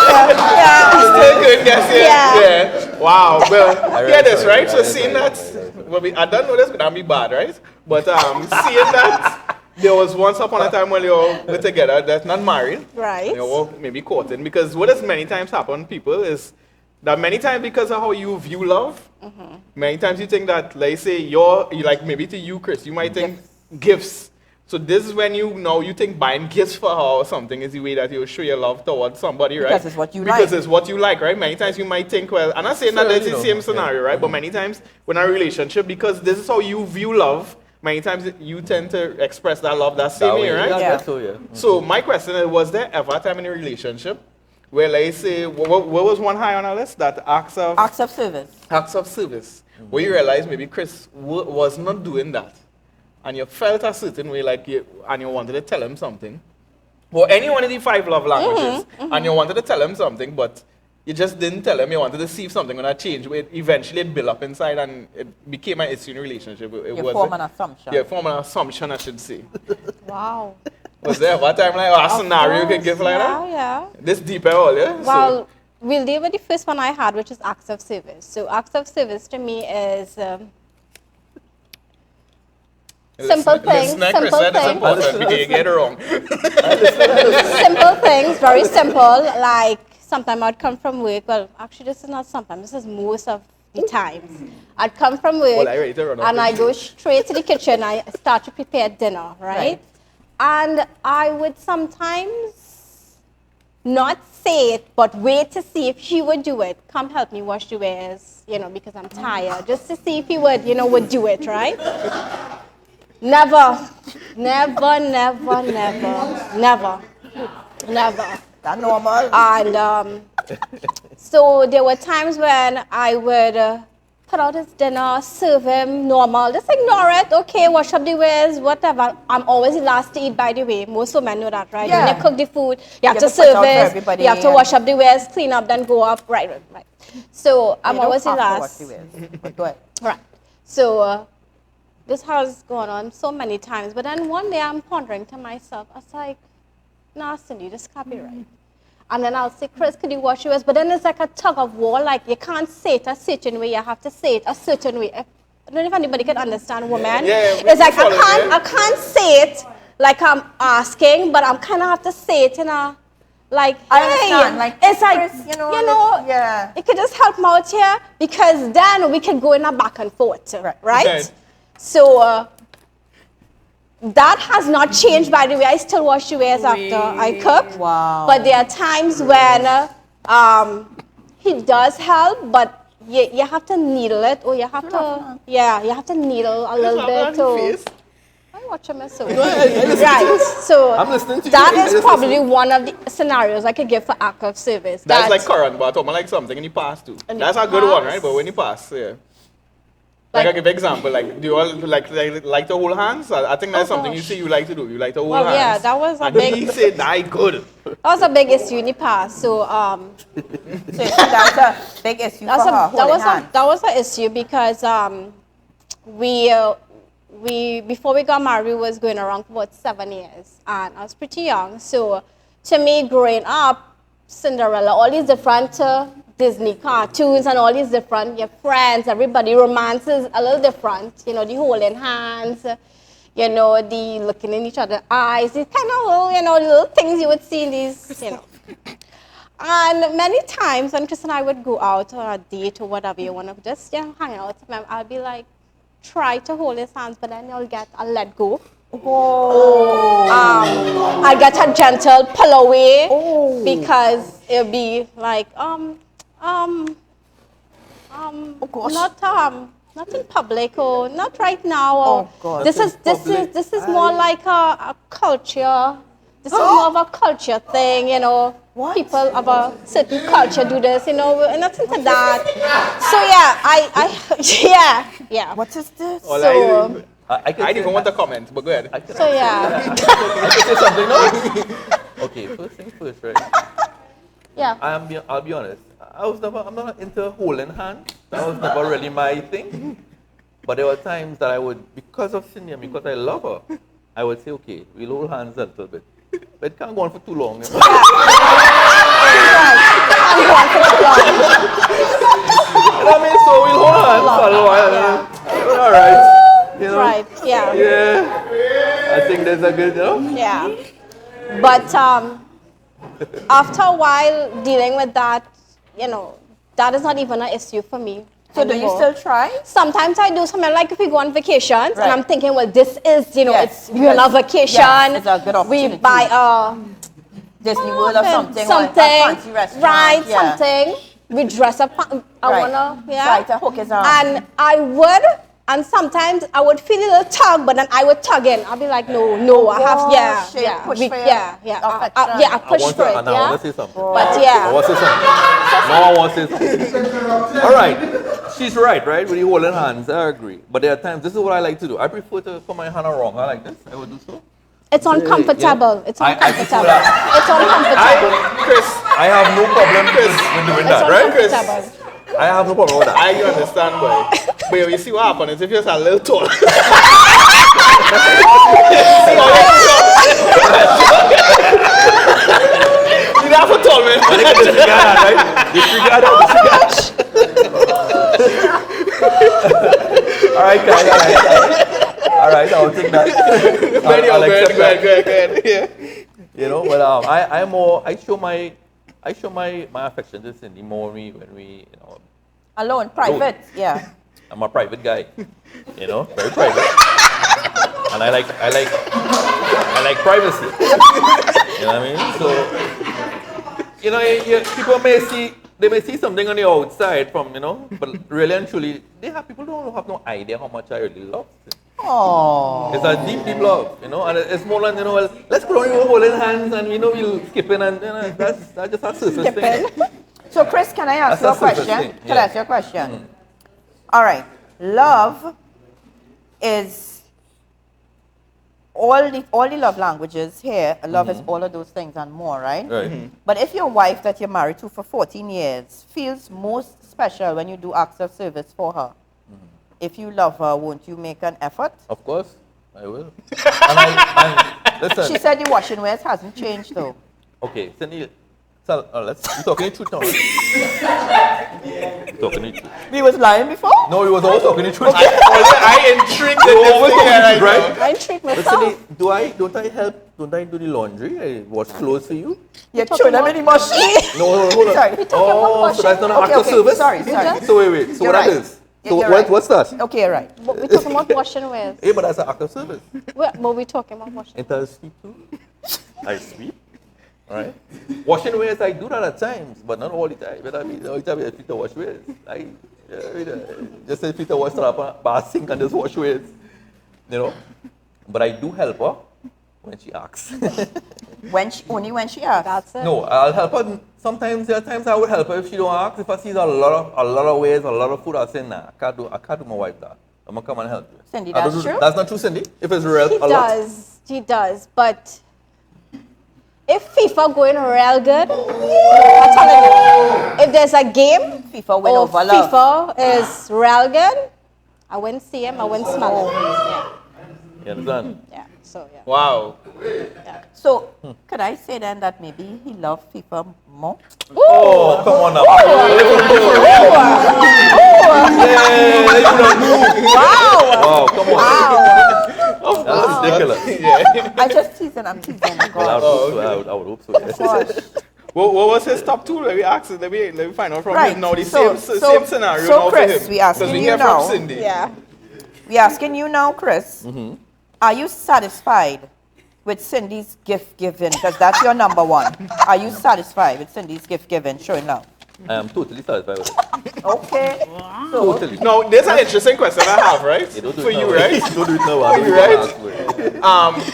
Still couldn't guess it. Yeah. Yeah. Wow. Well, really hear this, sorry. right? So I really seeing sorry. that, well, I don't know this could not be bad, right? But seeing that there was once upon a time when you all were together, that's not married. Right. You know, maybe courting. Because what has many times happened, people, is that many times because of how you view love, many times you think that, let's say, you like maybe to you, Chris, you might think gifts. So this is when you think buying gifts for her or something is the way that you show your love towards somebody, right? Because it's what you like. Because it's what you like, right? Many times you might think, well, I'm not saying that Sure, that's you the know, same yeah. scenario, right? But many times when a relationship, because this is how you view love, many times you tend to express that love that same That way, way, right? yeah, Yeah. that's so, yeah. So my question is, was there ever a time in a relationship where, let's say, what was one high on our list? That acts of service. Where you realize maybe Chris was not doing that, and you felt a certain way, and you wanted to tell him something, or any one of the 5 love languages, and you wanted to tell him something, but you just didn't tell him. You wanted to see if something gonna change. Eventually, it built up inside, and it became an issue in a relationship. You form an assumption. Yeah, form an assumption, I should say. Wow. Was there ever a time like a scenario you could give like that? Yeah. This deep at all, yeah? Well, we'll deal with the first one I had, which is acts of service. So acts of service to me is simple things, simple things. We can't get it wrong. Simple things, very simple. Like sometimes I'd come from work. Well, actually, this is not sometimes. This is most of the times. I'd come from work Well, I ready to run off and the I go straight to the kitchen. I start to prepare dinner, right? And I would sometimes not say it, but wait to see if he would do it. Come help me wash the wares, because I'm tired. Just to see if he would, would do it, right? Never. That's normal. And so there were times when I would put out his dinner, serve him normal, just ignore it. Okay, wash up the wares, whatever. I'm always the last to eat, by the way. Most women know that, right? Yeah. When you cook the food, you have You to have to put serve out for it, everybody, you have to yeah. wash up the wares, clean up, then go up. Right. So I'm You don't always the have to last. wash the wares, but go ahead. Right. So this has gone on so many times. But then one day I'm pondering to myself, I was like, nah, Cindy, this can't be right. And then I'll say, Chris, could you wash yours? But then it's like a tug of war. Like you can't say it a certain way. You have to say it a certain way. I don't know if anybody can understand woman. Yeah, it's like follow it, I can't say it like I'm asking, but I'm kind of have to say it in a like, I hey, understand. Like, it's like, Chris, yeah, you could just help me out here because then we can go in a back and forth, right? Right. So that has not changed, by the way. I still wash the wares after I cook. Wow. But there are times when he does help, but you have to needle it, or you have to, you have to needle a little bit. I watch him so. Right. So I'm listening to you. that I is just probably listen. one of the scenarios I could give for act of service. That's like current, but I'm like something in the past too. In the That's a good one, past? right? But when you pass, yeah. Like I give example, like do you all like to hold hands? I think that's Oh, something you gosh. say you like to do. You like to hold Well, hands. yeah, that was a and big- he said, "I good." That was a big issue in the past. So So that's a big issue that's for her, holding hands. that was an issue because we before we got married, we was going around for about 7 years, and I was pretty young. So to me, growing up, Cinderella, all these different Disney cartoons and all these different your friends, everybody, romance is a little different. You know, the holding hands, you know, the looking in each other's eyes, these kind of little, little things you would see in these, And many times when Chris and I would go out on a date or whatever, you want to just hang out, I'll be like, try to hold his hands, but then you'll get a let go. I get a gentle pull away because it'll be like not in public or not right now. Or Oh, God. This is more like a culture. This is more of a culture thing, What? People of a certain culture do this, nothing to that. So yeah, yeah. What is this? All So- I didn't even want to comment, but go ahead. So yeah, I can say something now. Okay, first things first, right? yeah. I'll be honest. I'm not into holding hands. That was never really my thing. But there were times that I would, because of Cindy and because I love her, I would say, okay, we'll hold hands a little bit. But it can't go on for too long. You know? You know what I mean? So we'll hold hands for a little while. All right. You know? Right, yeah. Yeah. I think that's a good, Yeah. But after a while dealing with that, that is not even an issue for me. So do you anymore. still try? Sometimes I do something like if we go on vacations Right. and I'm thinking, well, this is, Yes, we're on a because- vacation. yes, it's a good we opportunity. buy Disney World or something, or a something, fancy restaurant. right? Yeah. Something. We dress up. I Right. wanna, Try to hook his arm. And I would, and sometimes I would feel a little tug, but then I would tug in. I'll be like, no, I have, Gosh, you push for your yeah, affection. yeah, I push I want for to, it, and I want to say something. But I yeah, want to say something. No, I want to say something. All right. She's right? With the holding hands, I agree. But there are times, this is what I like to do. I prefer to put my hand around her like this. I would do so. it's uncomfortable. It's I prefer uncomfortable. that. It's uncomfortable. Chris, I have no problem with doing that, It's right? uncomfortable. I have no problem with that. I understand, boy. But you see what happens is if you're a little tall. You have a tall man. I think I disregard that, right? Disregard that. All right, guys. All right, I'll take that. I'll accept that. Good. Yeah. But I show my affection to Cindy more when we Alone, private, yeah. I'm a private guy, very private, and I like privacy. You know what I mean? So, people may see something on the outside from, but really and truly, people don't have no idea how much I really love it. Oh. It's a deep, deep love, and it's more than, well, let's go on holding hands and, we'll skip in and, that's just a surface thing. So Chris, can I ask you a That's a surface question? thing, Can I yeah. ask you a question? All right. Love is all the love languages here. Love is all of those things and more, right? Right. But if your wife that you're married to for 14 years feels most special when you do acts of service for her, if you love her, won't you make an effort? Of course, I will. and listen. She said the washing wares hasn't changed though. Okay, Cindy, you talking the truth now. You talking the truth. We was lying before? No, he was always talking the truth. I intrigued in You this always thing talking the right truth, right? now. I treat But myself. Cindy, don't I help don't I do the laundry? I wash clothes for you? You're throwing them in the machine. No, hold on. Sorry. Oh, so that's not an Okay, act of okay, service? sorry. So wait. So You're what that right. is? So You're right. what's that? Okay, you're right. But we're talking about washing wares. Hey, but that's an act of service. But we're talking about washing. Ain't I sweep too? I sweep. Right? Washing wares, I do that at times, but not all the time. But I mean, all the time I Peter wash wares. Just say Peter wash up by a sink and just wash wares. You know? But I do help her when she asks. Only when she asks. That's it. No, I'll help her. Sometimes there are times I would help her if she don't ask. If I see a lot of ways, a lot of food, I'll say, nah, I can't do my wife that. I'm gonna come and help you. Cindy, I don't that's do- true? That's not true, Cindy. If it's real, She a lot. does. She does. But if FIFA going real good, I'm telling you, if there's a game FIFA win or over love. FIFA is real good, I wouldn't see him, I wouldn't smell him. Yeah. You understand? Yeah. So yeah. Wow. So, could I say then that maybe he loved FIFA more? Oh, come on now. Wow, come on. That's ridiculous. I just teasing, I'm teasing. Well, I God. would hope so. Yes. Gosh. What was his top two? Let me ask. Let me find out from Right. him. Now the So- same scenario so now Chris, for him. we asking 'Cause we you hear now. from Cindy. Yeah. We're asking you now, Chris. Are you satisfied with Cindy's gift giving? Because that's your number one. Are you satisfied with Cindy's gift giving, showing love? I am totally satisfied with it. Okay. Totally. Now, there's an interesting question I have, right? Hey, don't do For it now, you, right? Don't do it now. I don't Right? ask for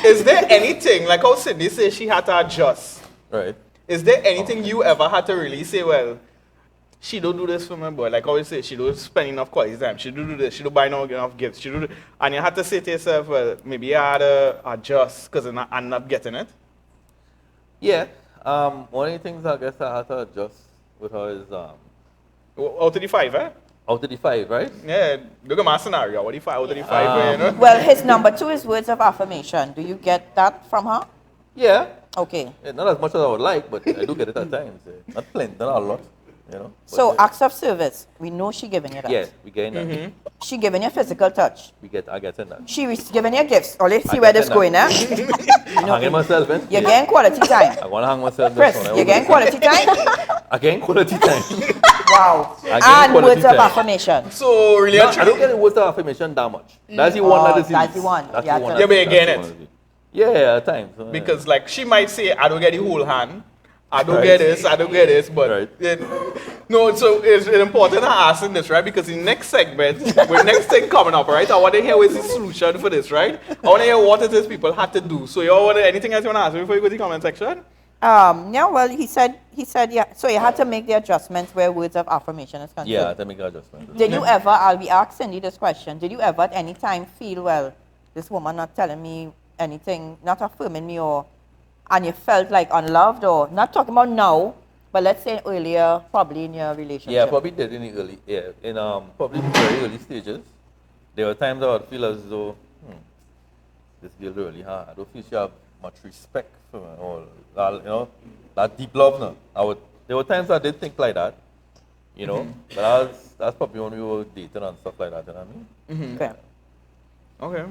it. Is there anything, like how Cindy says she had to adjust, Right. is there anything you ever had to really say, well, she don't do this for me, boy. Like I always say, she don't spend enough quality time. She don't do this. She don't buy enough gifts. She do, and you had to say to yourself, well, maybe I had to adjust because I'm not getting it. Yeah. One of the things I guess I had to adjust with her is Out of the five, eh? out of the 5, right? Yeah, look at my scenario. What if out of the five, you know? Well, his number two is words of affirmation. Do you get that from her? Yeah. Okay. Not as much as I would like, but I do get it at times. Not plenty, not a lot. You know. But, So acts of service, we know she giving you that. yeah, we get that. She giving you physical touch. I get in that. She is giving you gifts. Oh, let's see I where get this that. going, eh? I'm hanging myself in. You're getting quality time. I want to hang myself Chris, this one. you're getting quality time? I getting quality time. Wow. I get And quality words of time. affirmation. So really, No, I don't get the words of affirmation that much. That's the one that is that's the one. That's Yeah, the one. yeah, but you that's get the it. one that is Yeah, at times. because like she might say, I don't get the whole hand. I don't Right. get this, I don't get this, but Right. no, so it's important to ask in this, right? Because the next segment, with next thing coming up, right? I want to hear what's the solution for this, right? I want to hear what it is people had to do. So you all want anything else you want to ask me before you go to the comment section? Yeah, well, he said, yeah. So you had to make the adjustments where words of affirmation is concerned. Yeah, I have to make an adjustment. Did you ever, I'll be asking Cindy this question, did you ever at any time feel, well, this woman not telling me anything, not affirming me, and you felt like unloved, or not talking about now, but let's say earlier, probably in your relationship? Yeah, probably did in the early, in probably very early stages. There were times I would feel as though, this girl really hard. I don't feel she have much respect for me, or you know, that deep love. No, there were times I did think like that, you know, but that's probably when we were dating and stuff like that. You know what I mean? Okay. Okay.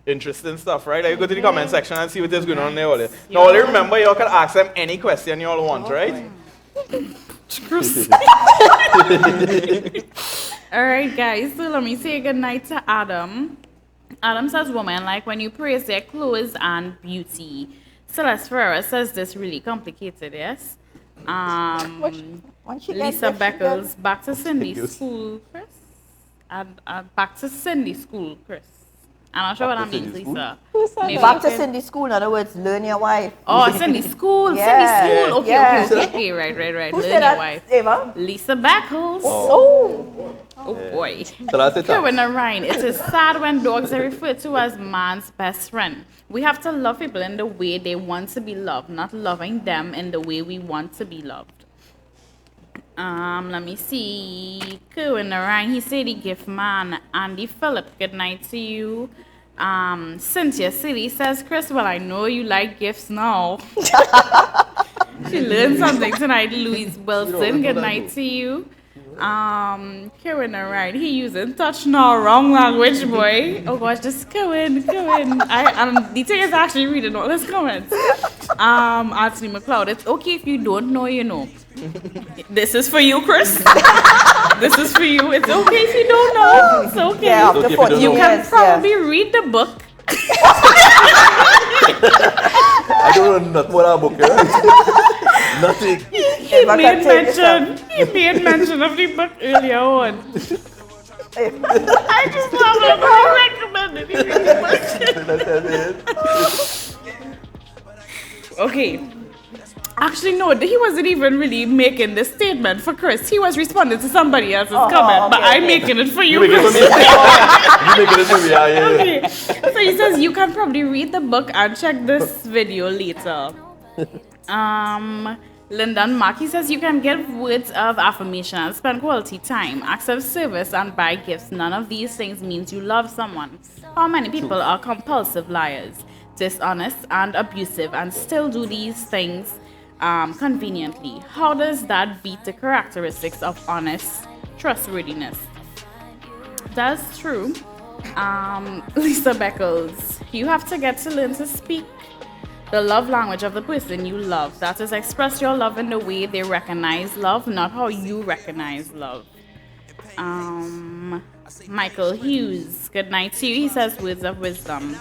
Interesting stuff, right? Like, you go to the comment section and see what is going on there. Now, only remember, you all can ask them any question you all want, right? All right, guys. So let me say good night to Adam. Adam says, woman, like when you praise their clothes and beauty. Celeste Ferreira says this really complicated, yes? Once she gets Lisa there, she gets- Beckles, back to Cindy Yes. school, Chris. And back to Cindy school, Chris. I'm not sure what Back that to means, Cindy school? Lisa. Who said Maybe Back you to can- Cindy school, in other words, learn your wife. Oh, Cindy school. Yeah. Cindy school. Okay, Yeah. okay. Right. Who Learn said your that, wife. Ava? Lisa Beckles. Oh. Oh boy. So that's it. Kerwin Ryan, it is sad when dogs are referred to as man's best friend. We have to love people in the way they want to be loved, not loving them in the way we want to be loved. Let me see. Kerwin Ryan, he said he gift man. Andy Phillip, good night to you. Cynthia City says, Chris, well, I know you like gifts now. She learned something tonight. Louise Wilson, good night to you. Kevin, alright. He using touch now, wrong language, boy. Oh gosh, just Kevin. The thing is actually reading all his comments. Anthony McLeod, it's okay if you don't know, you know. This is for you, Chris. This is for you. It's okay if you don't know. It's okay. Yeah, okay after if you 40 don't You know. can years, probably read the book. I don't know nothing about that book, right? Nothing. He If I can take this He made mention of the book earlier on. I just love it. I recommend it. You read the book. Okay. Actually, no, he wasn't even really making this statement for Chris. He was responding to somebody else's comment, but okay, I'm making it for you, You make it for Chris. me. You make it for me, yeah. Okay. So he says you can probably read the book and check this video later. Lyndon Mark, he says you can give words of affirmation and spend quality time, accept service and buy gifts. None of these things means you love someone. How many people are compulsive liars, dishonest and abusive and still do these things conveniently? How does that beat the characteristics of honest trustworthiness? That's true. Lisa Beckles, you have to get to learn to speak the love language of the person you love. That is, express your love in the way they recognize love, not how you recognize love. Michael Hughes, good night to you. He says words of wisdom.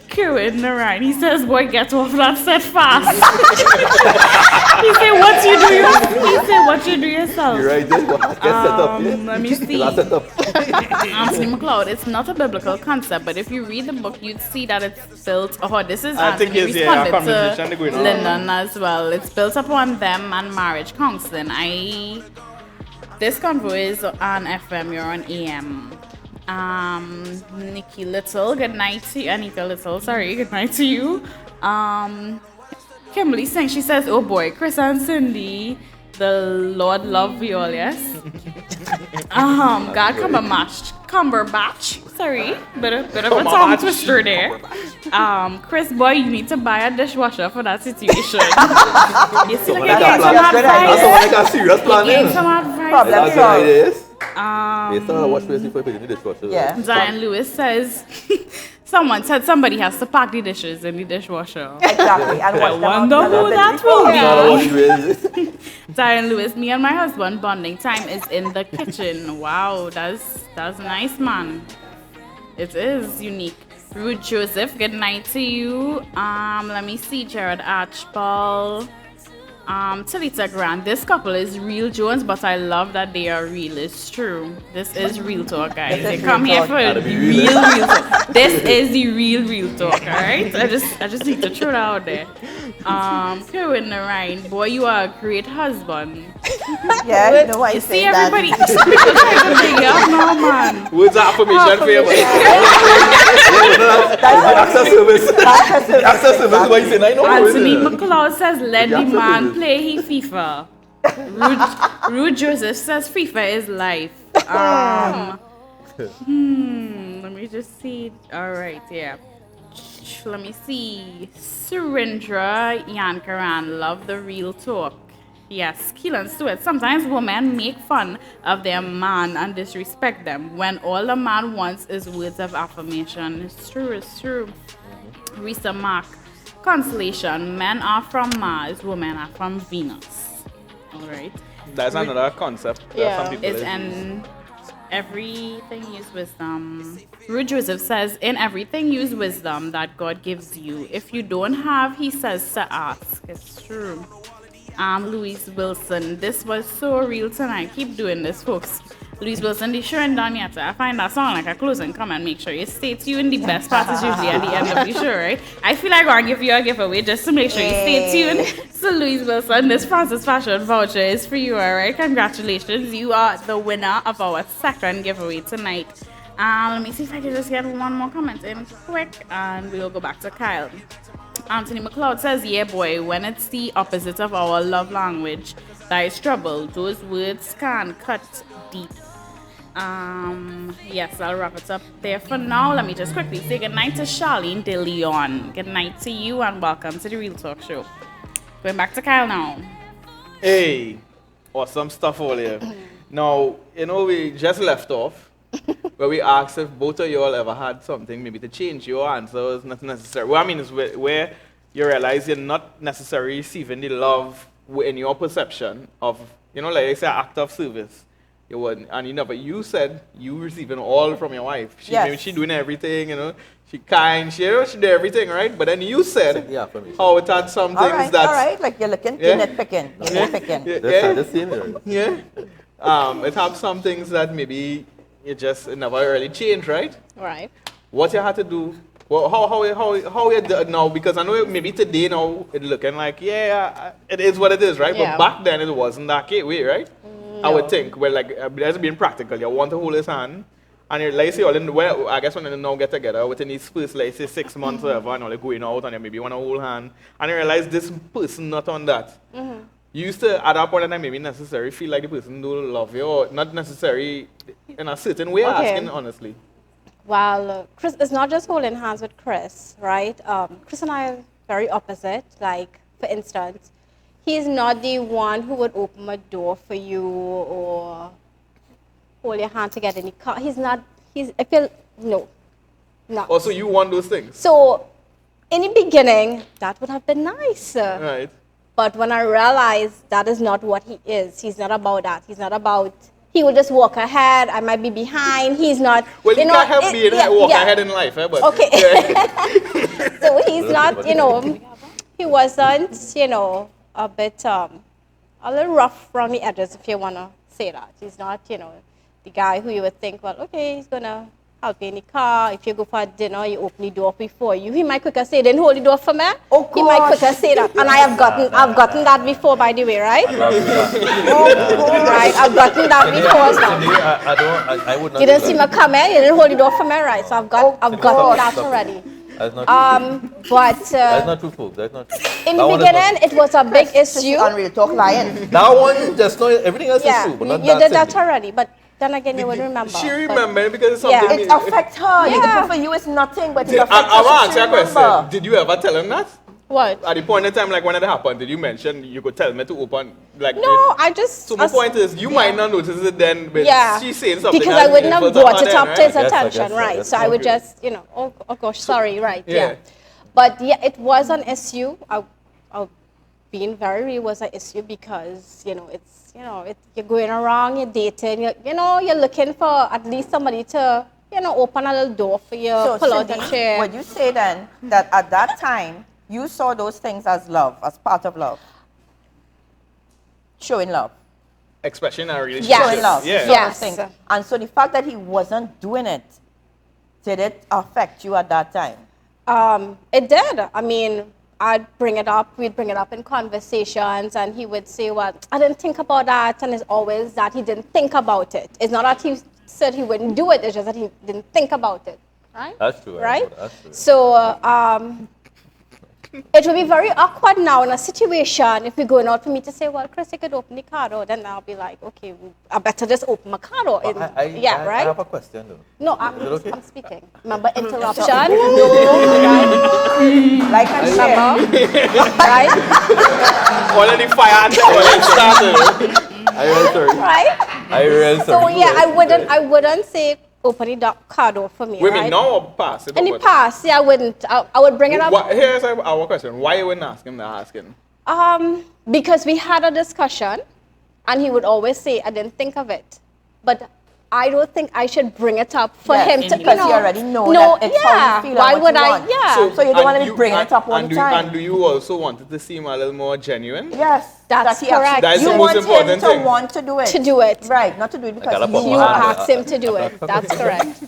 Kieran Narayan, he says, boy, get off that set fast. He said, what you do yourself. You're right, just get set up. Yeah. Let me see. Last set up. Anthony McLeod, it's not a biblical concept, but if you read the book, you'd see that it's built. Oh, this is I think Anthony it's, yeah, a responded conversation to going on. Lyndon as well. It's built upon them and marriage counseling. This convo is on FM, you're on AM. Nikki Little, good night to you. Anita Little, sorry, good night to you. Kimberly Singh, she says, oh boy, Chris and Cindy, the Lord love you all, yes? God Cumberbatch, sorry, bit of a tongue twister there. Chris, boy, you need to buy a dishwasher for that situation. You see, like, you gave some That's advice. the one I got serious plan. You gave Yeah. some advice. Problem That's the solved. idea, yes. They started watch this before you put in the dishwasher. Yeah. Diane Lewis says, someone said somebody has to pack the dishes in the dishwasher. Exactly. And I wash them wonder out who that before. will Started be. watch this. Diane Lewis, me and my husband bonding time is in the kitchen. Wow, that's nice, man. It is unique. Ruth Joseph, good night to you. Let me see, Jared Archibald. Talita Grant, this couple is real Jones, but I love that they are real. It's true. This is real talk, guys. They come here for Gotta the be real real. talk. This is the real talk, alright? I just need to throw that out there. Karen Narayan, boy, you are a great husband. Yeah, you know why You you see say that. everybody, people trying to bring you up now, man. Words of affirmation for you, man. Access service. Access service. What you say? I know. Anthony McLeod says, let the Yeah, man absolutely. play he FIFA. Rude Joseph says FIFA is life. Let me just see. All right, yeah. Let me see. Surendra Yankaran, love the real talk. Yes, Keelan Stewart. Sometimes women make fun of their man and disrespect them when all the man wants is words of affirmation. It's true, it's true. Risa Mark. Constellation. Men are from Mars, women are from Venus. Alright. That's another concept that Yeah. some people It's use. in everything use wisdom. Rude Joseph says, in everything use wisdom that God gives you. If you don't have, he says to ask. It's true. Louise Wilson, this was so real tonight. Keep doing this, folks. Louise Wilson, the show ain't done yet. I find that song like a closing comment. Make sure you stay tuned. The best part is usually at the end of the show, right? I feel like I'm going to give you a giveaway just to make sure you stay tuned. So, Louise Wilson, this Francis Fashion voucher is for you, all right? Congratulations. You are the winner of our second giveaway tonight. Let me see if I can just get one more comment in quick, and we'll go back to Kyle. Anthony McLeod says, yeah, boy, when it's the opposite of our love language, that is trouble. Those words can cut deep. Yes, I'll wrap it up there for now. Let me just quickly say goodnight to Charlene De Leon. Good night to you and welcome to the Real Talk Show. Going back to Kyle now. Hey, or some stuff earlier. Now, we just left off where we asked if both of you all ever had something maybe to change. Your answer was not necessary. What I mean is where you realize you're not necessarily receiving the love in your perception of, like I say, act of service. You wouldn't, and you said you receiving all from your wife. Maybe she doing everything, she kind, she do everything, right? But then you said, Yeah, for me. how it had some things that. All right, like you're looking, you're nitpicking, you're nitpicking. That's the same. Yeah. It have some things that maybe you just never really change, right? Right. What you had to do, well, how you do it now? Because I know maybe today now it's looking like, it is what it is, right? Yeah. But back then it wasn't that way, right? I would think, well, like, that's being practical. You want to hold his hand, and you're, like, say, I guess when they now get together, within these first, like, say, 6 months or whatever, and all, like, going out, and you maybe want to hold hand, and you realize this person not on that. You used to, at that point in time, maybe necessarily feel like the person do love you, or not necessarily in a certain way, asking honestly. Well, Chris, it's not just holding hands with Chris, right? Chris and I are very opposite. Like, for instance, he's not the one who would open a door for you or hold your hand to get in the car. I feel, no. Not. Also, you want those things. So, in the beginning, that would have been nice. Right. But when I realized that is not what he is, he's not about that. He's not about, he will just walk ahead, I might be behind, he's not. Well, you can't help me walk ahead in life, but. Okay. Yeah. So he's not, he wasn't, a bit, a little rough around the edges, if you want to say that. He's not, the guy who you would think, well, okay, he's going to help you in the car. If you go for dinner, you open the door before you. He might quicker say, didn't hold the door for me. Oh, he might quicker say that. And I've gotten that before, by the way, right? Right, I've gotten that before. So. I would not. You didn't see me come in, you didn't hold the door for me, right? So I've gotten that already. That's not true. But That's not true, folks. That's not true. in the beginning, it was a big issue. Unreal talk lying. That one, just know everything else is true, but not you did that Cindy. already, but then again, you would remember. She but- remember because it's something. It affects her. Yeah. For you, it's nothing, but it I affects her. want to ask She you a question. remember. Did you ever tell him that? What? At the point in time, like when it happened, did you mention you could tell me to open? Like, No, I just. So my point is, you might not notice it then, but Yeah. she's saying something. Because that I wouldn't have influenced brought her it then, up to his right? Yes, I attention, guess so, right? yes. So I would Okay. just, oh gosh, sorry, right? Yeah. Yeah. But yeah, it was an issue. Being very real was an issue because you're going around, you're dating, you're looking for at least somebody to open a little door for you, So, pull out a Cindy, chair. would you say then that at that time, you saw those things as love, as part of love? Showing love. Especially in a relationship. Yes. Showing love. Yeah. Showing Yes. things. And so the fact that he wasn't doing it, did it affect you at that time? It did. I mean, we'd bring it up in conversations, and he would say, well, I didn't think about that, and it's always that he didn't think about it. It's not that he said he wouldn't do it, it's just that he didn't think about it, right? That's true. Right? That's true. So, it would be very awkward now in a situation if we're going out for me to say, well, Chris, you could open the car door. Then I'll be like, okay, I better just open my car door. But I I have a question though. No, Is it okay? I'm speaking. Remember interruption? Like I said, Right? Already fire and already started. I really sorry. Right? I really So sorry. yeah, I wouldn't say open the car door for me. Wait, right? now or past? In the past, yeah, I wouldn't. I would bring it up. Here's our question. Why you wouldn't ask him that asking? Because we had a discussion, and he would always say, "I didn't think of it," but I don't think I should bring it up for Yes, him to. because you already know that it's how you feel and Why what would you I? want. Yeah. So you don't want to be bringing it up all and the time. And do you also want it to seem a little more genuine? Yes, That's that he actually- correct. That's you the most want him important to thing. want to do it. To do it. Right, not to do it because gotta put you You my hand ask. asked him to do it. That's correct.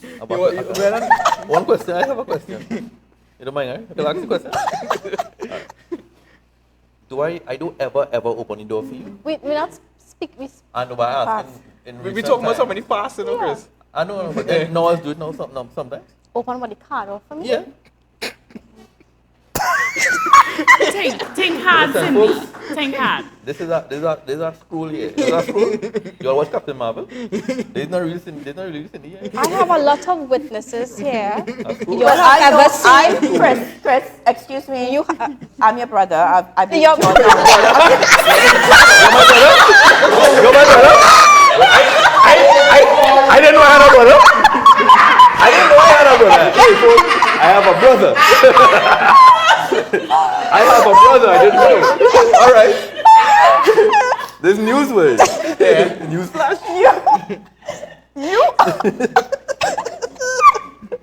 One question. I have a question. You don't mind, right? I can ask you a question. I do ever open the door for you? We not speak. We I know, but I ask Pass. in We recent talking about times. somebody past, you know, Yeah. Chris. I know, but then no one's do it now sometimes. open what the car door for me. Yeah. Think hard, Listen, Cindy. folks. Think hard. This is a school here. This is a school. You all watch Captain Marvel? There's not really Cindy here. I have a lot of witnesses here. A school. You But have I know, ever seen? Chris, excuse me. You I'm your brother. I've been Your- with you all my life. You're my brother? I didn't know I had a brother. I didn't know I had a brother. Hey, folks, I have a brother. I have a brother. I didn't know. All right. This news word. Yeah. News flash.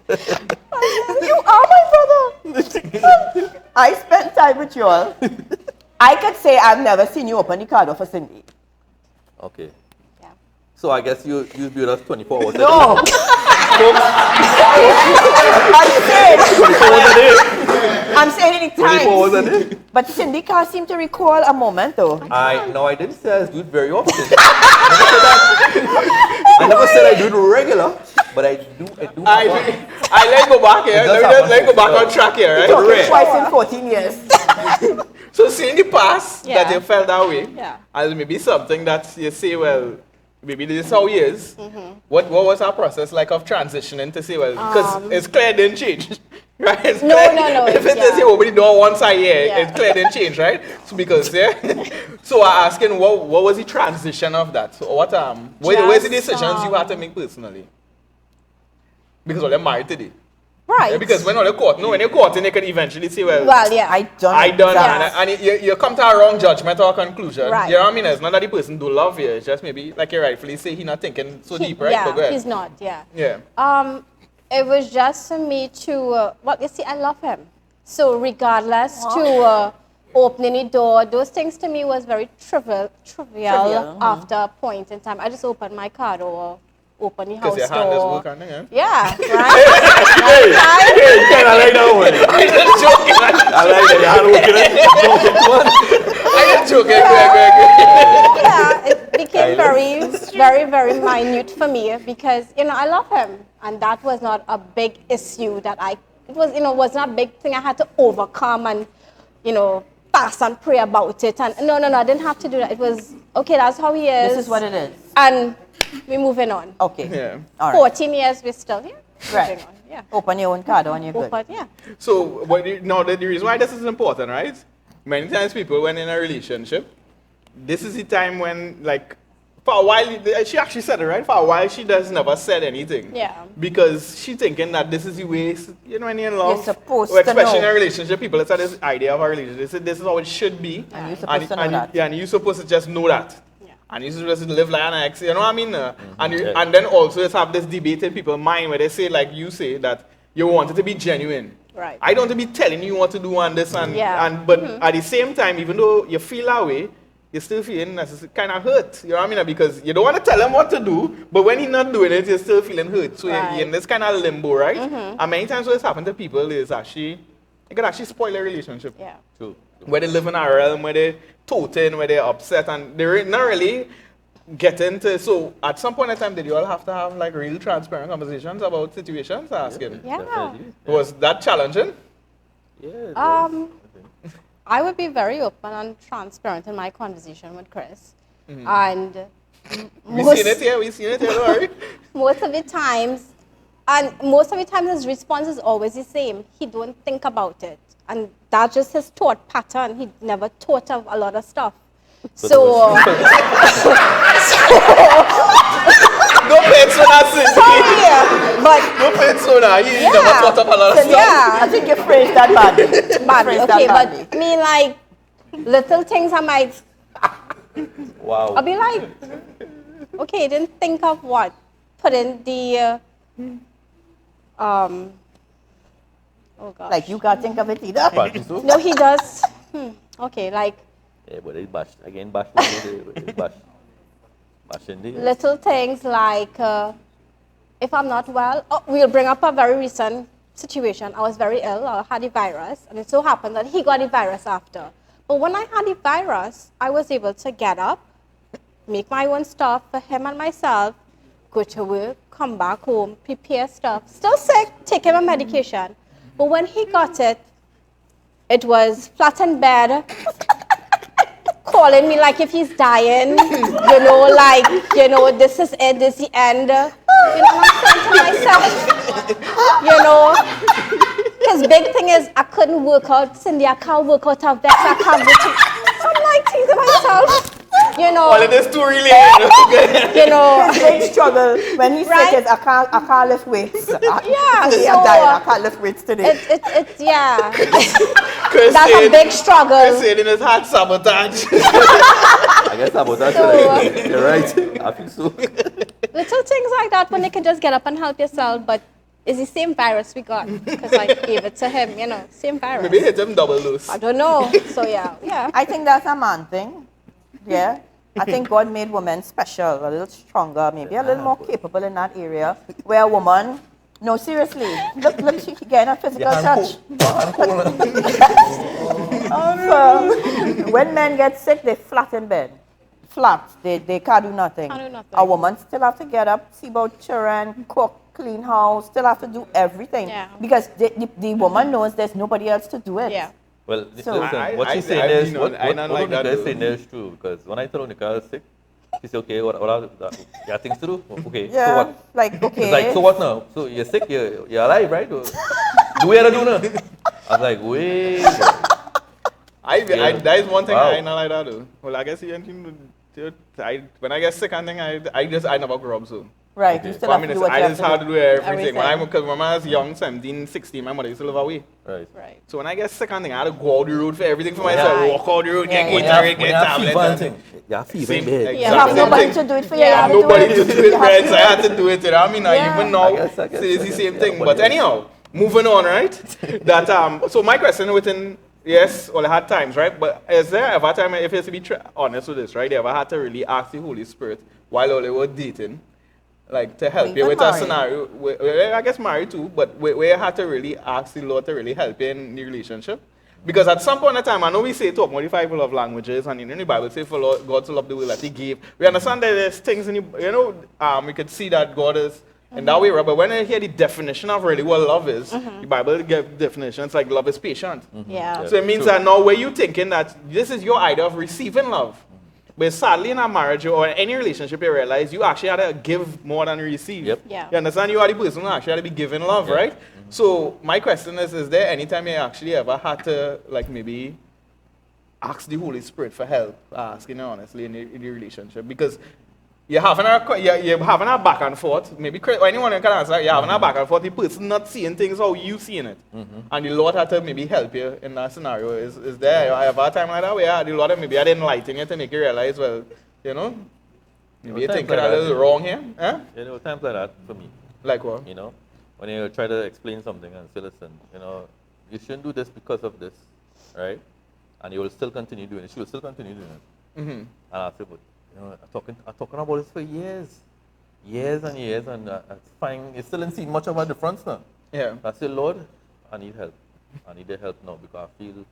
You are my brother. I spent time with you all. I could say I've never seen you open the card for Cindy. Okay. Yeah. So I guess you be with us 24 hours a day. No. I'm saying the 24 hours a times. day. But Cindy can't seem to recall a moment though. I didn't say I do it very often. I never said I do it regular, but I do. I let go back here. It does Let me go happen. back on track here, right? Talking Correct. twice in 14 years. So see in the past that Yeah. you felt that way, Yeah. as maybe something that you say, well, maybe this is how he is. What was our process like of transitioning to say, well, because it's clear it didn't change, right? It's No, clear, no, no, If it's- it is yeah. you open the door once a year, Yeah. it's clear it didn't change, right? So because so I asking what was the transition of that? So what where's the Just, decisions you had to make personally? Because well, you're married today. Right. Yeah, because when you're caught, when you're caught, you can eventually say, well, Well, yeah. I done I done, that. and you come to a wrong judgment or conclusion. Right. You know what I mean? It's not that the person do love you. It's just maybe, like you rightfully say, he not thinking so deep, right? But go Yeah, ahead. he's not. Yeah. Yeah. It was just for me to, well, you see, I love him. So regardless to opening the door, those things to me was very trivial after a point in time. I just opened my car door, open the Because house your hand is door. working, yeah? Yeah, right? Hey, you kind of like that one. I'm just joking. I like that. Your hand working. I'm just joking. Go. Yeah, it became Silence. very minute for me because, I love him. And that was not a big issue that was not a big thing I had to overcome and, fast and pray about it. And no, I didn't have to do that. It was, okay, that's how he is. This is what it is. And we're moving on. Okay. Yeah. All right. 14 years, we're still here. Right. Moving on. Yeah. Open your own card and you're good. But yeah. So, now the reason why this is important, right? Many times people, when in a relationship, this is the time when, like, for a while, she actually said it, right? For a while, she does never said anything. Yeah. Because she thinking that this is the way, when you're in love, You're supposed or to especially in know. a relationship, people have this idea of a relationship. They say this is how it should be. And you're supposed to know that. Yeah, and you're supposed to just know that. Yeah. And you're supposed to live like an ex, you know what I mean? Yeah. And then also just have this debate in people's mind where they say, like you say, that you want it to be genuine. Right. I don't want to be telling you what to do on this Yeah. but at the same time, even though you feel that way, you're still feeling kind of hurt. You know what I mean? Because you don't want to tell him what to do, but when he's not doing it, you're still feeling hurt. So Right. you're in this kind of limbo, right? And many times what's happened to people is actually, it can actually spoil a relationship. Yeah. True. Where they live in a realm where they're toting, where they're upset, and they're not really getting to. So at some point in time, did you all have to have like real transparent conversations about situations? Asking. Yeah. Definitely. Was that challenging? Yeah. I would be very open and transparent in my conversation with Chris. And We seen it here, don't worry. most of the times, his response is always the same. He don't think about it. And that's just his thought pattern. He never thought of a lot of stuff. So, Don't play it so nasty. but Don't play it so nasty. You Yeah. never thought of a lot of stuff. yeah, I think you phrased that badly. badly. Phrased Okay, that but badly. I mean, like, little things I might, Wow. I'll be like, okay, didn't think of what? Put in the, oh gosh. Like you can't think of it either. Party so? No, he does. Okay, like Yeah, but it's bash. Again, bash. It's bash. Bash in there. little things like if I'm not well, we'll bring up a very recent situation. I was very ill. I had the virus, and it so happened that he got the virus after. But when I had the virus, I was able to get up, make my own stuff for him and myself, go to work, come back home, prepare stuff. Still sick, taking my medication. But when he got it, It was flat in bed, calling me like if he's dying, this is it, this is the end. I'm saying to myself, his big thing is I couldn't work out, Cindy, I can't work out of vex, I can't work out. So I'm like thinking to myself, All of this too really. Big struggle when he's Right? sick is I can't lift weights. Yeah, Today so, I'm dying, I can't lift weights today. it's yeah. Chris That's a said- big Chris struggle. said in his heart sabotage. I guess sabotage. So- You're right. I think so. Little things like that when you can just get up and help yourself, but it's the same virus we got because I gave it to him, same virus. Maybe hit him double dose. I don't know. So yeah. I think that's a man thing. Yeah. I think God made women special, a little stronger, maybe a little more capable in that area. Where a woman, no, seriously, look, she getting a physical touch. When men get sick, they flat in bed. Flat. They can't do nothing. Can't do nothing. A woman still have to get up, see about children, cook, clean house, still have to do everything. Yeah. Because the woman knows there's nobody else to do it. Yeah. Well, So- listen, what I- she's saying I there is, been what on- I not like Nika that is though. saying there is true, because when I told Nika I was sick, she said, okay, what are you have things to do? Okay, Yeah, so what? like, okay. It's like, so what now? So you're sick, you're alive, right? Do we have to do now? I was like, wait. That is one thing Wow. I not like that though. Well, I guess when I get sick and thing, I never grow up so. Right, Okay. you still So, have to do what I you have just to had do. to do everything. Everything. Because when I was young, 17, 16, my mother used to live away. Right. Right. So when I get sick and thing, I had to go out the road for everything for myself. Right. Walk out the road, get Yeah, Gatorade, When get you have fever and tablets. thing, you have fever Same- in bed. exactly You have same nobody thing. to do it for you. Yeah. You have to do Nobody it. to do it, You have Brad, to so I had to do it. I mean, Yeah. even now, I guess, it's the same yeah, thing. but But yes. anyhow, moving on, right? That so my question within, yes, well, I had times, right? But is there ever a time, if you have to be honest with this, right? You ever had to really ask the Holy Spirit while all they were dating, like to help you Even with a married. scenario, I guess married too, but where you had to really ask the Lord to really help you in the relationship? Because at some point in time, I know we say talk about the 5 love languages, and in the Bible say for God to love the world that He gave. We understand that there's things in we could see that God is in that way, right? But when I hear the definition of really what love is, the Bible gives definitions like love is patient. Yeah. So it means True. that now where you thinking that this is your idea of receiving love. But sadly in a marriage or any relationship you realize you actually had to give more than you receive. Yep. Yeah. You understand? You are the person who actually had to be giving love, Yeah. right? So my question is there any time you actually ever had to like maybe ask the Holy Spirit for help, asking honestly in the relationship? Because you're having a back and forth. Maybe anyone can answer. You're having a back and forth. The person not seeing things how you seeing it, and the Lord had to maybe help you in that scenario. Is there ever a time like that where the Lord maybe had enlighten you to make you realize, well, maybe you're times thinking like a that, little wrong here, huh? Yeah, there were times like that for me. Like what? When you try to explain something and say, listen, you shouldn't do this because of this, right? And you will still continue doing it. She will still continue doing it. Mm-hmm. And I said, but I'm talking about this for years and years, and I find you still didn't see much of a difference now. Yeah. I said, Lord, I need help. I need the help now because I feel,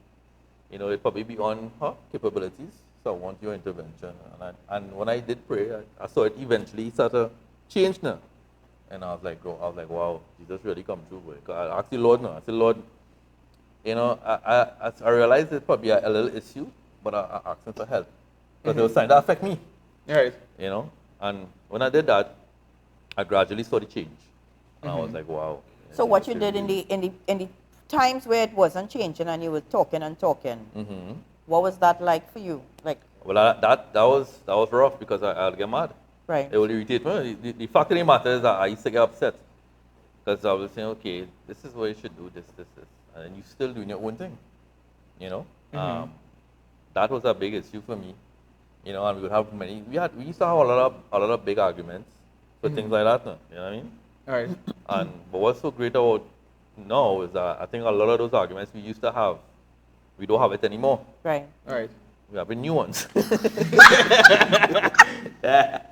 it probably beyond her capabilities. So I want your intervention. And when I did pray, I saw it eventually start to change now. And I was like, wow, Jesus really come through. I asked the Lord now. I said, Lord, I realized it's probably a little issue, but I asked him for help. Because it was starting to affect me. Right. And when I did that, I gradually saw the change. And I was like, wow. So what you did in the times where it wasn't changing and you were talking and talking, Mm-hmm. what was that like for you? Like, Well, that was rough because I'll get mad. right. It will irritate me. The fact of the matter is that I used to get upset. Because I was saying, okay, this is what you should do, this. And then you still doing your own thing. That was a big issue for me. And we would have we used to have a lot of big arguments for things like that. No? You know what I mean? All right. But what's so great about now is that I think a lot of those arguments we used to have, we don't have it anymore. Right. All right. We have new ones. Yeah.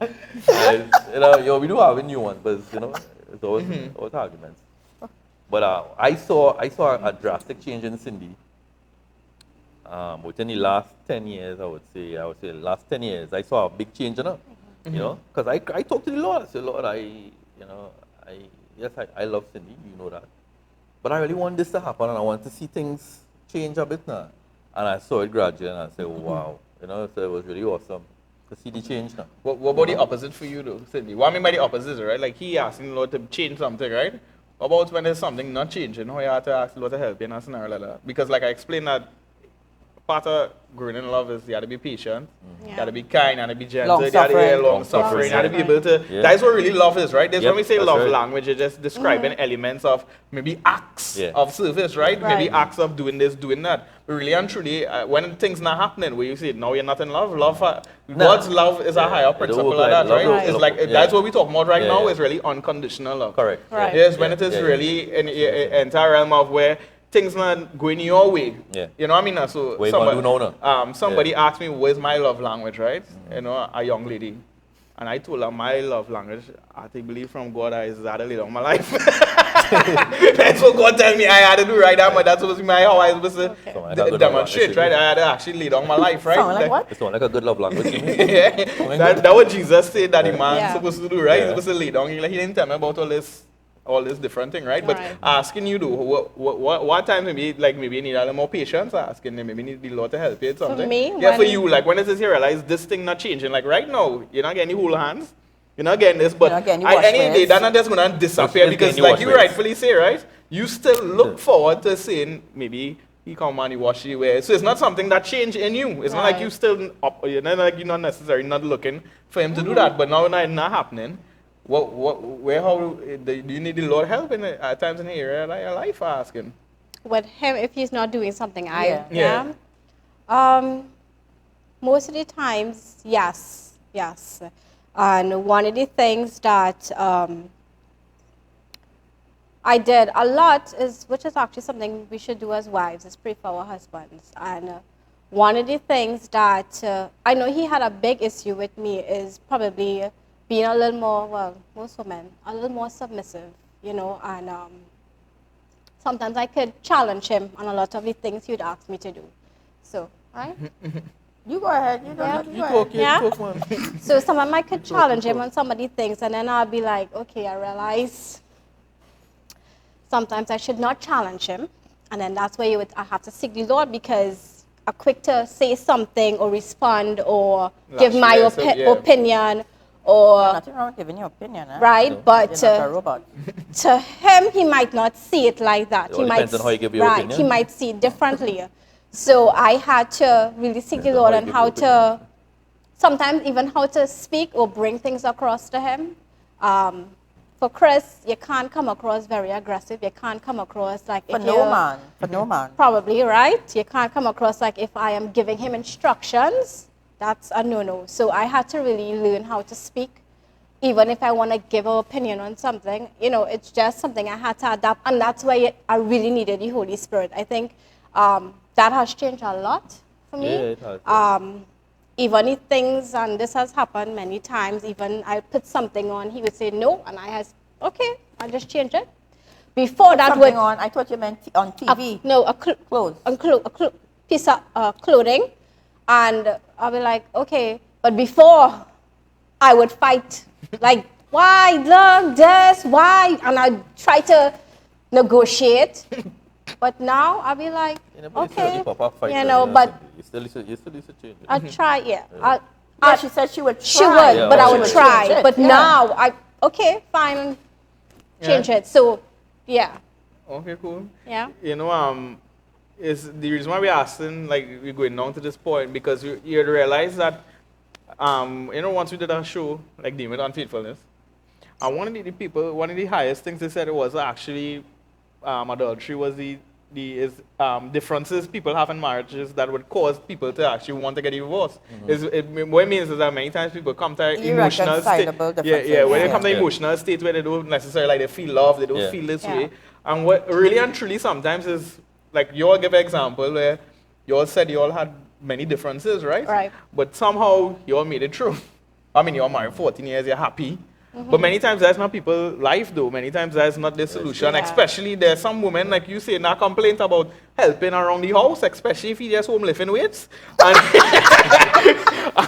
We do have new ones, but it's always arguments. But I saw a drastic change in Cindy. Within the last 10 years, I would say the last 10 years, I saw a big change in her. Because I talked to the Lord. I said, Lord, I love Cindy, you know that. But I really want this to happen, and I want to see things changed a bit now. And I saw it gradually and I said, wow. You know, so it was really awesome to see the change now. What about the opposite for you though, Cindy? What I mean by the opposite, right? Like he asking the Lord to change something, right? What about when there's something not changing? How you have to ask the Lord to help you in a scenario like that? Because like I explained that part of growing in love is you have to be patient, you have to be kind, you have to be gentle, you have to be Long-suffering. long-suffering, you have to be able to... Yeah. That's what really love is, right? That's Yep, when we say that's love right. language, it's just describing elements of maybe acts Yeah. of service, right? Maybe Right. acts of doing this, doing that. But really and truly, when things not happening, where you say, no, you're not in love, God's love is a higher It principle work of that, like right? love, It's love, like, yeah. that's what we're talking about right Yeah, now, yeah. is really unconditional love. Correct. Right. Yes, when Yeah, it is yeah, yeah. really in entire realm of where things not going your way. Yeah. You know what I mean? So What you gonna do now, no? somebody Yeah. asked me, what's my love language, right? You know, a young lady. And I told her my love language, I think believe from God, is that I lay down my life. That's what God told me I had to do, right? That's supposed to be how I was supposed to Sound like a good demonstrate, love right? language. I had to actually lay down my life, right? Sound like what? It's not like a good love language to me. Yeah, that what Jesus said that the man Yeah. supposed to do, right? He's Yeah. supposed to lay down. He didn't tell me about all this different thing, right? But Right. asking you though, what time maybe you need a little more patience, asking them, maybe need the Lord to help you with something. me, yeah, for when- you, like when is this you realize this thing not changing? Like right now, you're not getting the whole hands. You're not getting this, but You're not getting the at wash any day, weights. that's not just gonna disappear Just because getting the like wash you weights. rightfully say, right? You still look forward to saying maybe he come and he wash you away. So it's not something that changed in you. It's not like Right. you still up, you're not like you're not necessarily not looking for him to do that. But now it's not happening. How do you need the Lord help in at times in the area of your life? Asking. With him, if he's not doing something, I Yeah. am. Most of the times, yes. And one of the things that I did a lot which is actually something we should do as wives, is pray for our husbands. And one of the things that I know he had a big issue with me is probably being a little more, well, most women, a little more submissive, you know, and sometimes I could challenge him on a lot of the things he would ask me to do. So, right? You go ahead. You Yeah. go You ahead. talk, Yeah. you talk, man. So sometimes I could challenge him on some of the things, and then I'll be like, okay, I realize sometimes I should not challenge him, and then that's where I have to seek the Lord, because I'm quick to say something or respond or give my Lash, yeah, so, yeah. opinion or Nothing wrong with giving your opinion, huh? right, but You're not a robot. to him, he might not see it like that. It all depends on how you give your right, opinion. he might see it differently. So I had to really seek the Depends on Lord how you and give how your to, sometimes even how to speak or bring things across to him. For Chris, you can't come across very aggressive. You can't come across like For if no you're- man. For no man. Probably, right? You can't come across like if I am giving him instructions, that's a no-no. So I had to really learn how to speak. Even if I want to give an opinion on something, you know, it's just something I had to adapt. And that's why I really needed the Holy Spirit. I think that has changed a lot for me. Yeah, it has. Even if things, and this has happened many times, even I put something on, he would say no, and okay, I'll just change it. Before that Something would, on. I thought you meant on TV. clothes. A piece of clothing, and I'll be like, okay, but before I would fight, like, why look this, why, and I try to negotiate, but now I'll be like, You know, but you still okay, need to pop fight, you know, yeah, but you still need to change it. I try, yeah. Yeah, she said she would try. She would, Yeah, but I she would would try. change it, But yeah. now, okay, fine, change it. So, yeah, Okay, cool. yeah. You know, is the reason why we're asking, like, we're going down to this point, because you realize that, you know, once we did our show, like, dealing with unfaithfulness, and one of the highest things they said was actually adultery was the differences people have in marriages that would cause people to actually want to get divorced. What it means is that many times people come to emotional state. Irreconcilable Yeah, differences. when they Yeah. come to Yeah. emotional state where they don't necessarily like they feel love, they don't Yeah. feel this Yeah. way. And what really and truly sometimes is like you all give an example where you all said you all had many differences, right? Right. But somehow you all made it through. I mean, you're married 14 years, you're happy. But many times that's not people's life though. Many times that's not the solution. Yeah. Especially there's some women, like you say, now complaint about helping around the house, especially if you just home lifting weights. And,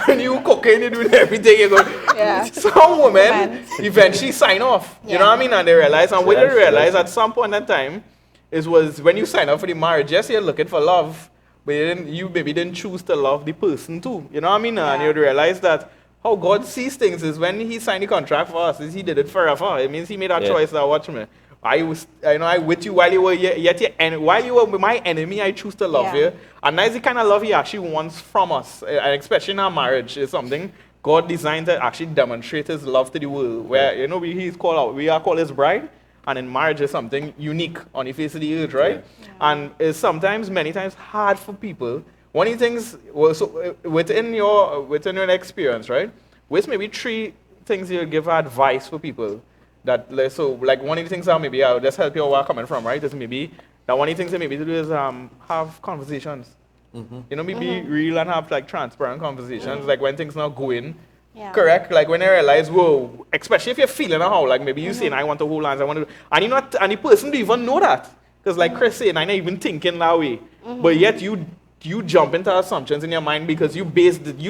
and you cooking, you doing everything. You go. Yeah. Some women Man. eventually sign off. You know Yeah. what I mean? And they realize, and when they Yes, realize yes. at some point in time, it was when you sign up for the marriage, yes, you're looking for love, but you maybe didn't choose to love the person too. You know what I mean? And Yeah. you'd realize that how God sees things is when He signed the contract for us, is He did it forever. It means He made a Yeah. choice that watch me. I with you while you were yet and while you were my enemy, I choose to love Yeah. you. And that's the kind of love He actually wants from us, and especially in our marriage, is something God designed to actually demonstrate His love to the world. Where we are called His bride, and in marriage is something unique on the face of the earth, right? And it's sometimes, many times, hard for people. One of the things, within your experience, right? Which maybe 3 things you give advice for people that, like one of the things that maybe I'll just help you where I'm coming from, right? Is maybe that one of the things that maybe to do is have conversations. You know, maybe real and have like transparent conversations, like when things not going. Yeah. Correct. Like when I realize, whoa, especially if you're feeling how, like maybe you saying I want to hold hands, I want to, and you not, and the person don't even know that, because like Chris saying, I'm not even thinking that way, but yet you jump into assumptions in your mind because you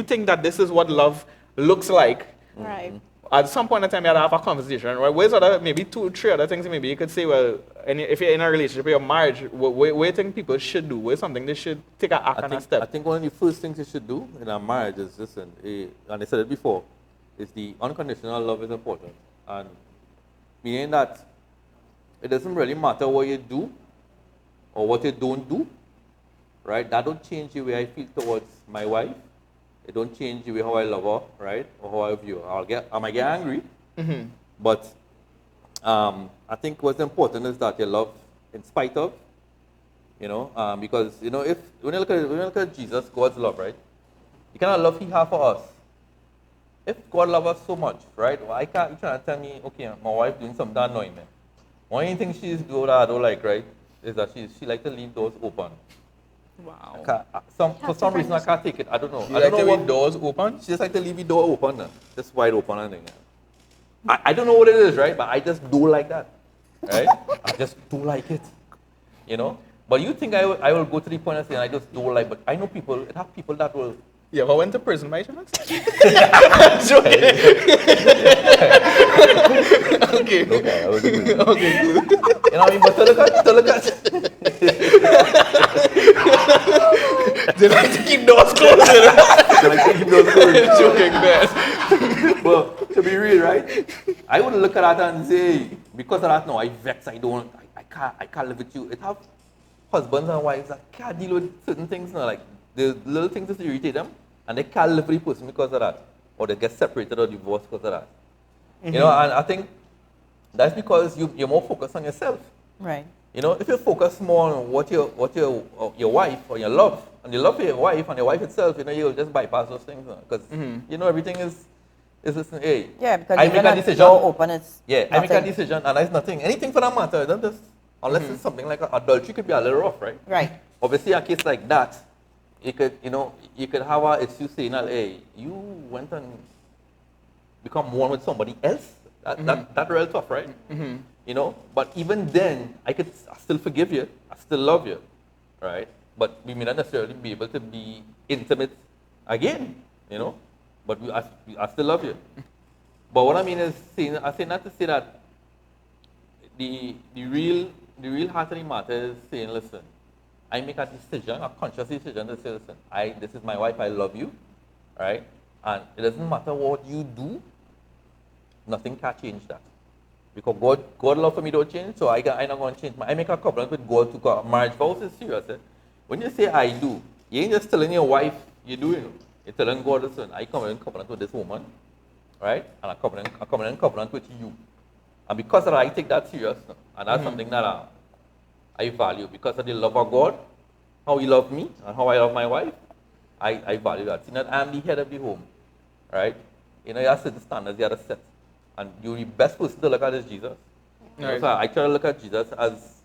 think that this is what love looks like. Right. At some point in time, you have to have a conversation, right? Where's other, maybe 2, 3 other things maybe you could say, well, if you're in a relationship or marriage, what do you think people should do? What's something they should take an act and a I step? think one of the first things you should do in a marriage is, listen, and I said it before, is the unconditional love is important. And meaning that it doesn't really matter what you do or what you don't do, right? That don't change the way I feel towards my wife. It don't change the way how I love her, right? Or how I view her. I might get angry, but I think what's important is that you love in spite of, because if when you look at Jesus, God's love, right? The kind of love He has for us. If God loves us so much, right? Well, you trying to tell me, okay, my wife doing something that annoying me. One of the things she's doing that I don't like, right, is that she likes to leave doors open. Wow. For some reason I can't take it. I don't know. You I like don't to know leave what doors open? She just like to leave the door open, just wide open and thing. I don't know what it is, right? But I just do like that, right? I just do like it, But you think I will go to the point of saying I just don't like? But I know people. It have people that will. You ever went to prison by chance? Joking. Okay. Okay, I was good. Okay, good. You know what I mean? But to look at. They like to keep doors closed. To like keep those words. Joking, man. Well, to be real, right? I would look at that and say, because of that, no, I vex. I can't live with you. It have husbands and wives that can't deal with certain things now, like the little things that irritate them, and they can't live with the person because of that, or they get separated or divorced because of that. And I think that's because you're more focused on yourself. Right. If you focus more on what your wife or your love, and you love your wife and your wife itself, you'll just bypass those things because everything is listen, hey, Yeah, because I even make a a decision. door open, it's Yeah, I make a nothing. decision and it's nothing. Anything for that matter, don't just, unless it's something like adultery could be a little rough, right? Right. Obviously, a case like that, you could have a issue saying, hey, you went and become one with somebody else. That's real tough, right? But even then, I still forgive you. I still love you, right? But we may not necessarily be able to be intimate again, But I still love you. But what I mean is, I say not to say that the real heart of the matter is saying, listen, I make a decision, a conscious decision to say, listen, this is my wife, I love you, right? And it doesn't matter what you do, nothing can change that. Because God love for me don't change, so I'm not going to change. I make a covenant with God to God. Marriage vows is serious. When you say I do, you ain't just telling your wife you do it. You're telling God, listen, I come in covenant with this woman, right? And I come in covenant with you. And because of that, I take that serious. And that's something that I value. Because of the love of God, how He loved me, and how I love my wife, I value that. See, that I'm the head of the home, right? You have certain standards you have to set. And the best person to look at is Jesus. Right. So I try to look at Jesus as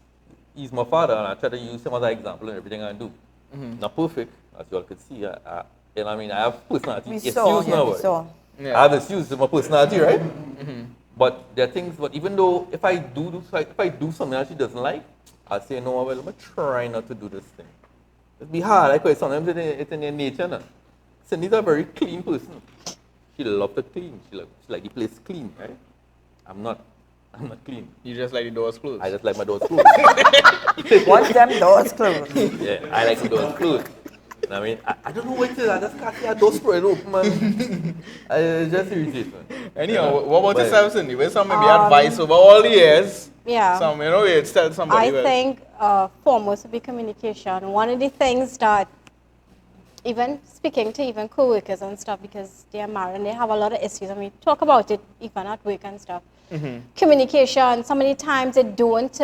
He's my father, and I try to use Him as an example in everything I do. Not perfect, as you all could see. I have personality We issues saw, now. we saw. Yeah. I have issues with my personality, right? But there are things. But even though if I do something that she doesn't like, I'll say no. Well, I'm gonna try not to do this thing. It'd be hard. Like sometimes it's in your nature. Now. Cindy's a very clean person. She loves to clean. She like the place clean, right? I'm not. I'm not clean. You just like the doors closed. I just like my doors closed. Once them doors closed. Yeah, I like the doors closed. I mean, I don't know what it is. I just can't see a door spread open, man. It's just irritating. Anyhow, what about But- yourself, Cindy? Where's some maybe advice over all the years? Yeah. Some, you know, you tell somebody. I think foremost would be communication. One of the things that even speaking to even co-workers and stuff, because they are married and they have a lot of issues, and we talk about it even at work and stuff. Communication, so many times they don't,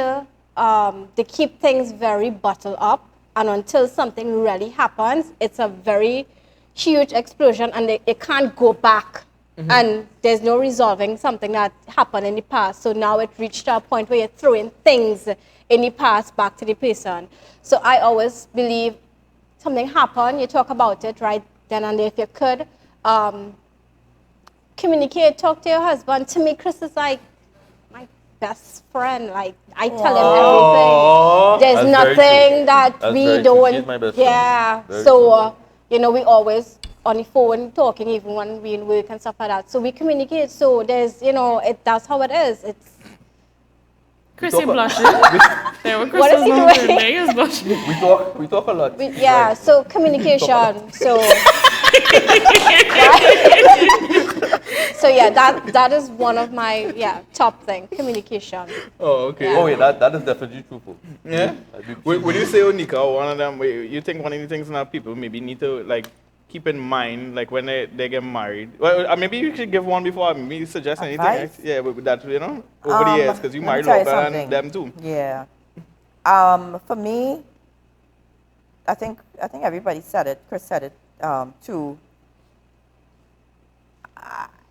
they keep things very bottled up, and until something really happens, it's a very huge explosion and they can't go back. And there's no resolving something that happened in the past. So now it reached a point where you're throwing things in the past back to the person. So I always believe something happened, you talk about it right then and there if you could. Communicate, talk to your husband. To me, Chris is like my best friend. Like, I tell him everything. There's That's very nothing true. that That's we very true. don't. She's my best friend. Yeah. Very So, true. you know, we always on the phone talking even when we in work and stuff like that. So we communicate. So there's, you know, that's how it is. It's Chrissy talk- blushing. There were What is he Crystal's doing? there he was blushing. We talk a lot. yeah. Right. So communication. So. So yeah, that is one of my top thing, communication. Oh, okay. Yeah. Oh, yeah, that is definitely truthful. Yeah? That'd be Would you say, Onika, one of them, you think one of the things that people maybe need to, like, keep in mind, like, when they get married? Well, maybe you should give one before I maybe suggest anything. Advice? Yeah, with that, you know, over the years, because you Let me married tell you longer than something. them too. Yeah. For me, I think everybody said it. Chris said it too.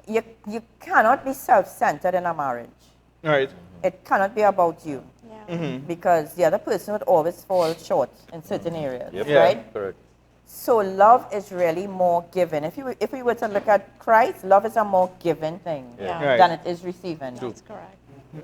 You cannot be self-centered in a marriage. All right. It cannot be about you Yeah. because the other person would always fall short in certain areas, Yep. Yeah. right? Correct. So love is really more given. If we were to look at Christ, love is a more given thing Yeah. Right. than it is receiving. That's correct.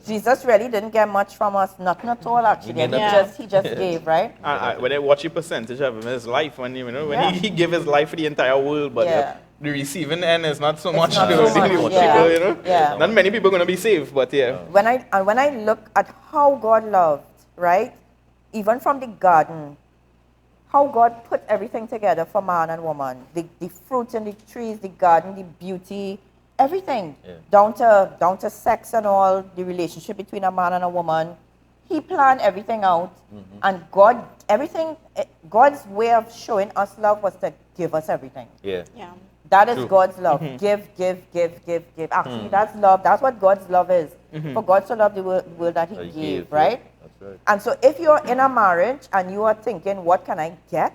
Jesus really didn't get much from us, nothing at all actually. He And gave he just gave, right? When I watch the percentage of his life, when you know, when Yeah. he gave his life for the entire world, but Yeah. the receiving end is not so It's much not to so the much, people, yeah. you know. Yeah. Not many people are gonna be saved, but yeah. When I look at how God loved, right? Even from the garden, how God put everything together for man and woman. The fruits and the trees, the garden, the beauty, everything. Yeah. Down to sex and all, the relationship between a man and a woman. He planned everything out. And God's way of showing us love was to give us everything. Yeah. Yeah. That is True. God's love. Give. Actually, that's love. That's what God's love is. For God so loved the world that He That he gave, gave, right? yeah. That's right. And so if you're in a marriage and you are thinking, what can I get?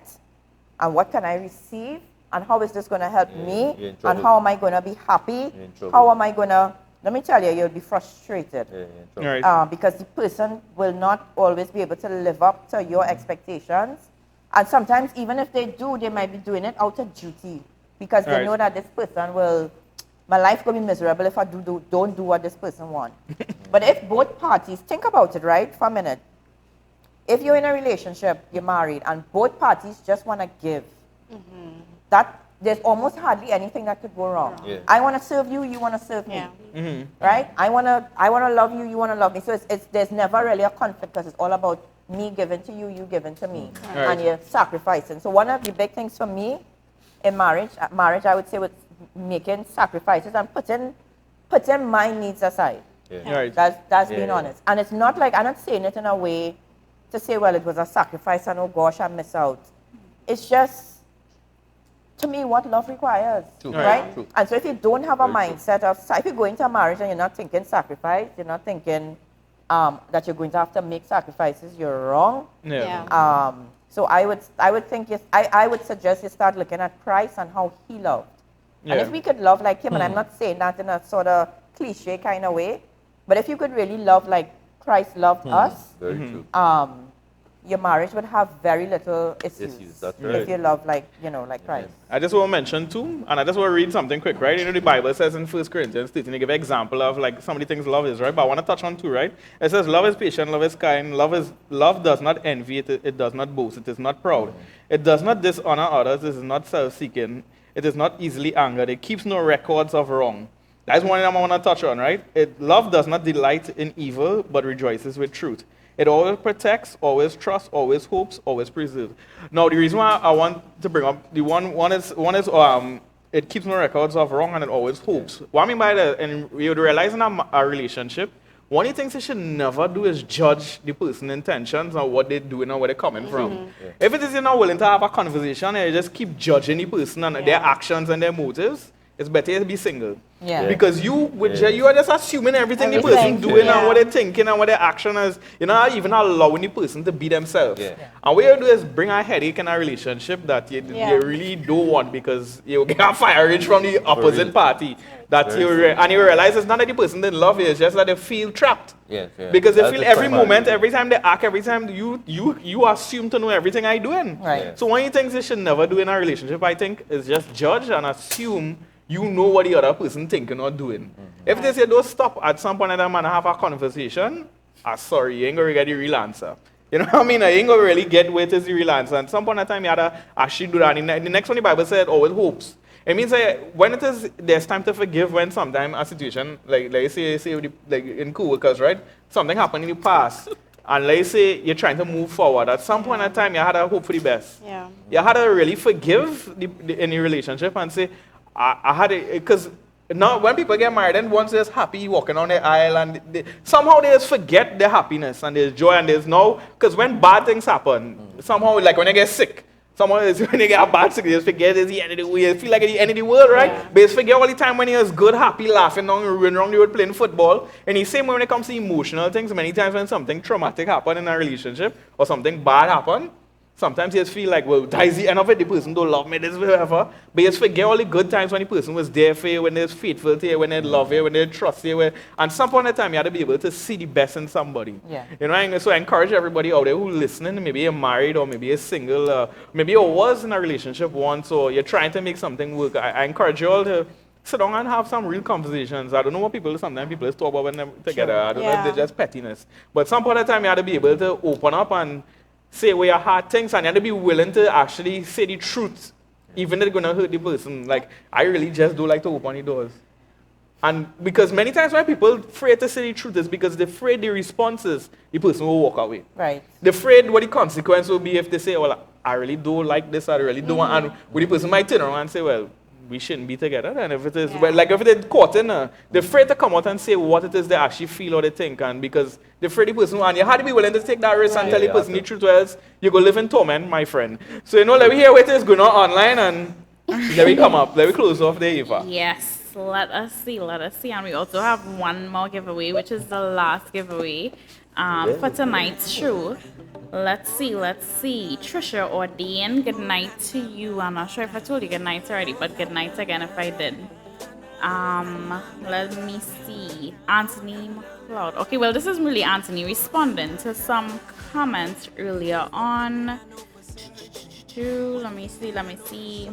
And what can I receive? And how is this going to help Yeah, me? you're in And trouble. how am I going to be happy? You're in trouble. How am I going to... Let me tell you, you'll be frustrated. Yeah, All yeah. right. Because the person will not always be able to live up to your expectations. And sometimes, even if they do, they might be doing it out of duty because they Right. know that this person will, my life will be miserable if I don't do what this person wants. But if both parties, think about it, right, for a minute. If you're in a relationship, you're married, and both parties just want to give, that there's almost hardly anything that could go wrong. Yeah. I want to serve you, you want to serve Yeah. me. Right? I wanna love you, you wanna love me. So there's never really a conflict because it's all about me giving to you, you giving to me, Right. and you're sacrificing. So one of the big things for me in marriage, I would say was making sacrifices and putting my needs aside. Yeah. All right. That's Yeah, being yeah. honest. And it's not like I'm not saying it in a way to say, well, it was a sacrifice and oh gosh, I miss out. It's just to me what love requires, True. right? True. And so if you don't have a Very true. mindset of, if you go into a marriage and you're not thinking sacrifice, you're not thinking that you're going to have to make sacrifices, you're wrong. Yeah. Yeah. So I would think I would suggest you start looking at Christ and how He loved. And Yeah. if we could love like Him, and I'm not saying that in a sort of cliche kind of way, but if you could really love like Christ loved us, Very true. your marriage would have very little issues. That's If right. you love like Christ. I just want to mention too, and I just want to read something quick, right? You know, the Bible says in 1 Corinthians 13, they give an example of like some of the things love is, right? But I want to touch on two, right? It says, love is patient, love is kind, love does not envy, it does not boast, it is not proud. It does not dishonor others, it is not self-seeking, it is not easily angered, it keeps no records of wrong. That's one thing I want to touch on, right? Love does not delight in evil, but rejoices with truth. It always protects, always trusts, always hopes, always preserves. Now, the reason why I want to bring up the one is it keeps no records of wrong and it always hopes. What I mean by that, and we would realize in a relationship, one of the things you should never do is judge the person's intentions or what they're doing or where they're coming from. Yeah. If it is you're not willing to have a conversation and you just keep judging the person and their actions and their motives, it's better to be single. Yeah. Because you are just assuming everything the person Everything. doing Yeah. and what they're thinking and what their action is. You're not even allowing the person to be themselves. Yeah. And what you do is bring a headache in a relationship that you really don't want because you get a fire rage from the opposite real. party. That and you realize it's not that the person didn't love you, it's just that they feel trapped. Yes, yeah. Because they That's feel the every primary moment, reason. every time they act, every time you assume to know everything I doing. Right. Yeah. So one of the things you should never do in a relationship, I think, is just judge and assume you know what the other person thinking or doing. If they say don't stop at some point in time and have a conversation, sorry, you ain't gonna get the real answer. You know what I mean? I ain't gonna really get where it is the real answer. And some point in time you had to actually do that. And the next one the Bible said always hopes. It means that when it is there's time to forgive when sometimes a situation like say with like in co-workers, right? Something happened in the past. And let's say you're trying to move forward. At some point in time you had to hope for the best. Yeah. You had to really forgive any relationship and say, I had it, because now when people get married, then once they're happy walking on the aisle, and somehow they just forget their happiness and there's joy, and there's no, because when bad things happen, somehow, like when they get sick, someone is when they get a bad sick, they just forget it's the end of the world. You feel like it's the end of the world, right? Yeah. But you forget all the time when you're good, happy, laughing, running around the road playing football. And the same way when it comes to emotional things, many times when something traumatic happen in a relationship or something bad happen, sometimes you just feel like, well, that is the end of it. The person don't love me, this, whatever. But you just forget all the good times when the person was there for you, when they're faithful to you, when they love you, when they trust you. And some point in time, you have to be able to see the best in somebody. Yeah. You know, and so I encourage everybody out there who's listening, maybe you're married or maybe you're single, maybe you was in a relationship once or you're trying to make something work. I encourage you all to sit down and have some real conversations. I don't know what sometimes people talk about when they're together. I don't know if Yeah. they're just pettiness. But some point in time, you have to be able to open up and say where your heart thinks, and you have to be willing to actually say the truth, even if it's going to hurt the person. Like, I really just do like to open the doors. And because many times when people afraid to say the truth is because they're afraid the responses, the person will walk away. Right. They're afraid what the consequence will be if they say, well, I really don't like this, I really don't want, and well, the person might turn around and say, well, we shouldn't be together. And if it is, well, like if they're caught in they're afraid to come out and say what it is they actually feel or they think, and because they're afraid the person, and you have to be willing to take that risk and tell the person the truth, or else you go live in torment, my friend. So, you know, let me hear what is going on online, and let me come up, let me close off the Eva. Yes, let us see. And we also have one more giveaway, which is the last giveaway for tonight's show. Let's see. Trisha or Dean, good night to you. I'm not sure if I told you good night already, but good night again if I did. Let me see. Anthony McLeod. Okay, well, this is really Anthony responding to some comments earlier on. Let me see.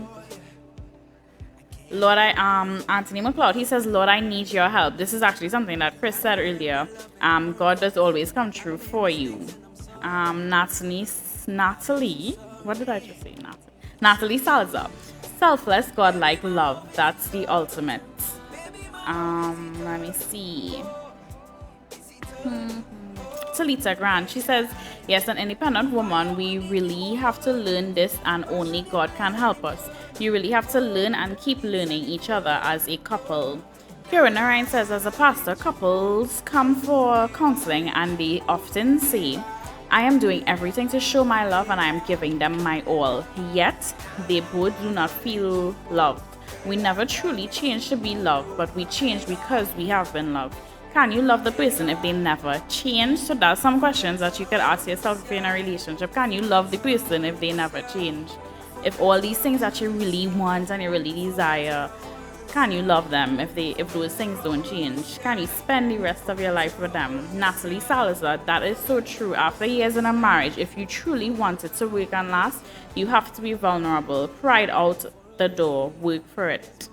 Lord, Anthony McLeod, he says, Lord, I need your help. This is actually something that Chris said earlier. God does always come true for you. Natalie, what did I just say? Natalie Salazar. Selfless, godlike love. That's the ultimate. Let me see. Talita Grant, she says, yes, an independent woman, we really have to learn this and only God can help us. You really have to learn and keep learning each other as a couple. Karen Narayan says, as a pastor, couples come for counseling and they often say, I am doing everything to show my love and I am giving them my all. Yet, they both do not feel loved. We never truly change to be loved, but we change because we have been loved. Can you love the person if they never change? So that's some questions that you could ask yourself if you're in a relationship. Can you love the person if they never change? If all these things that you really want and you really desire, can you love them if those things don't change? Can you spend the rest of your life with them? Natalie Salazar, that is so true. After years in a marriage, if you truly want it to work and last, you have to be vulnerable. Pride out the door. Work for it.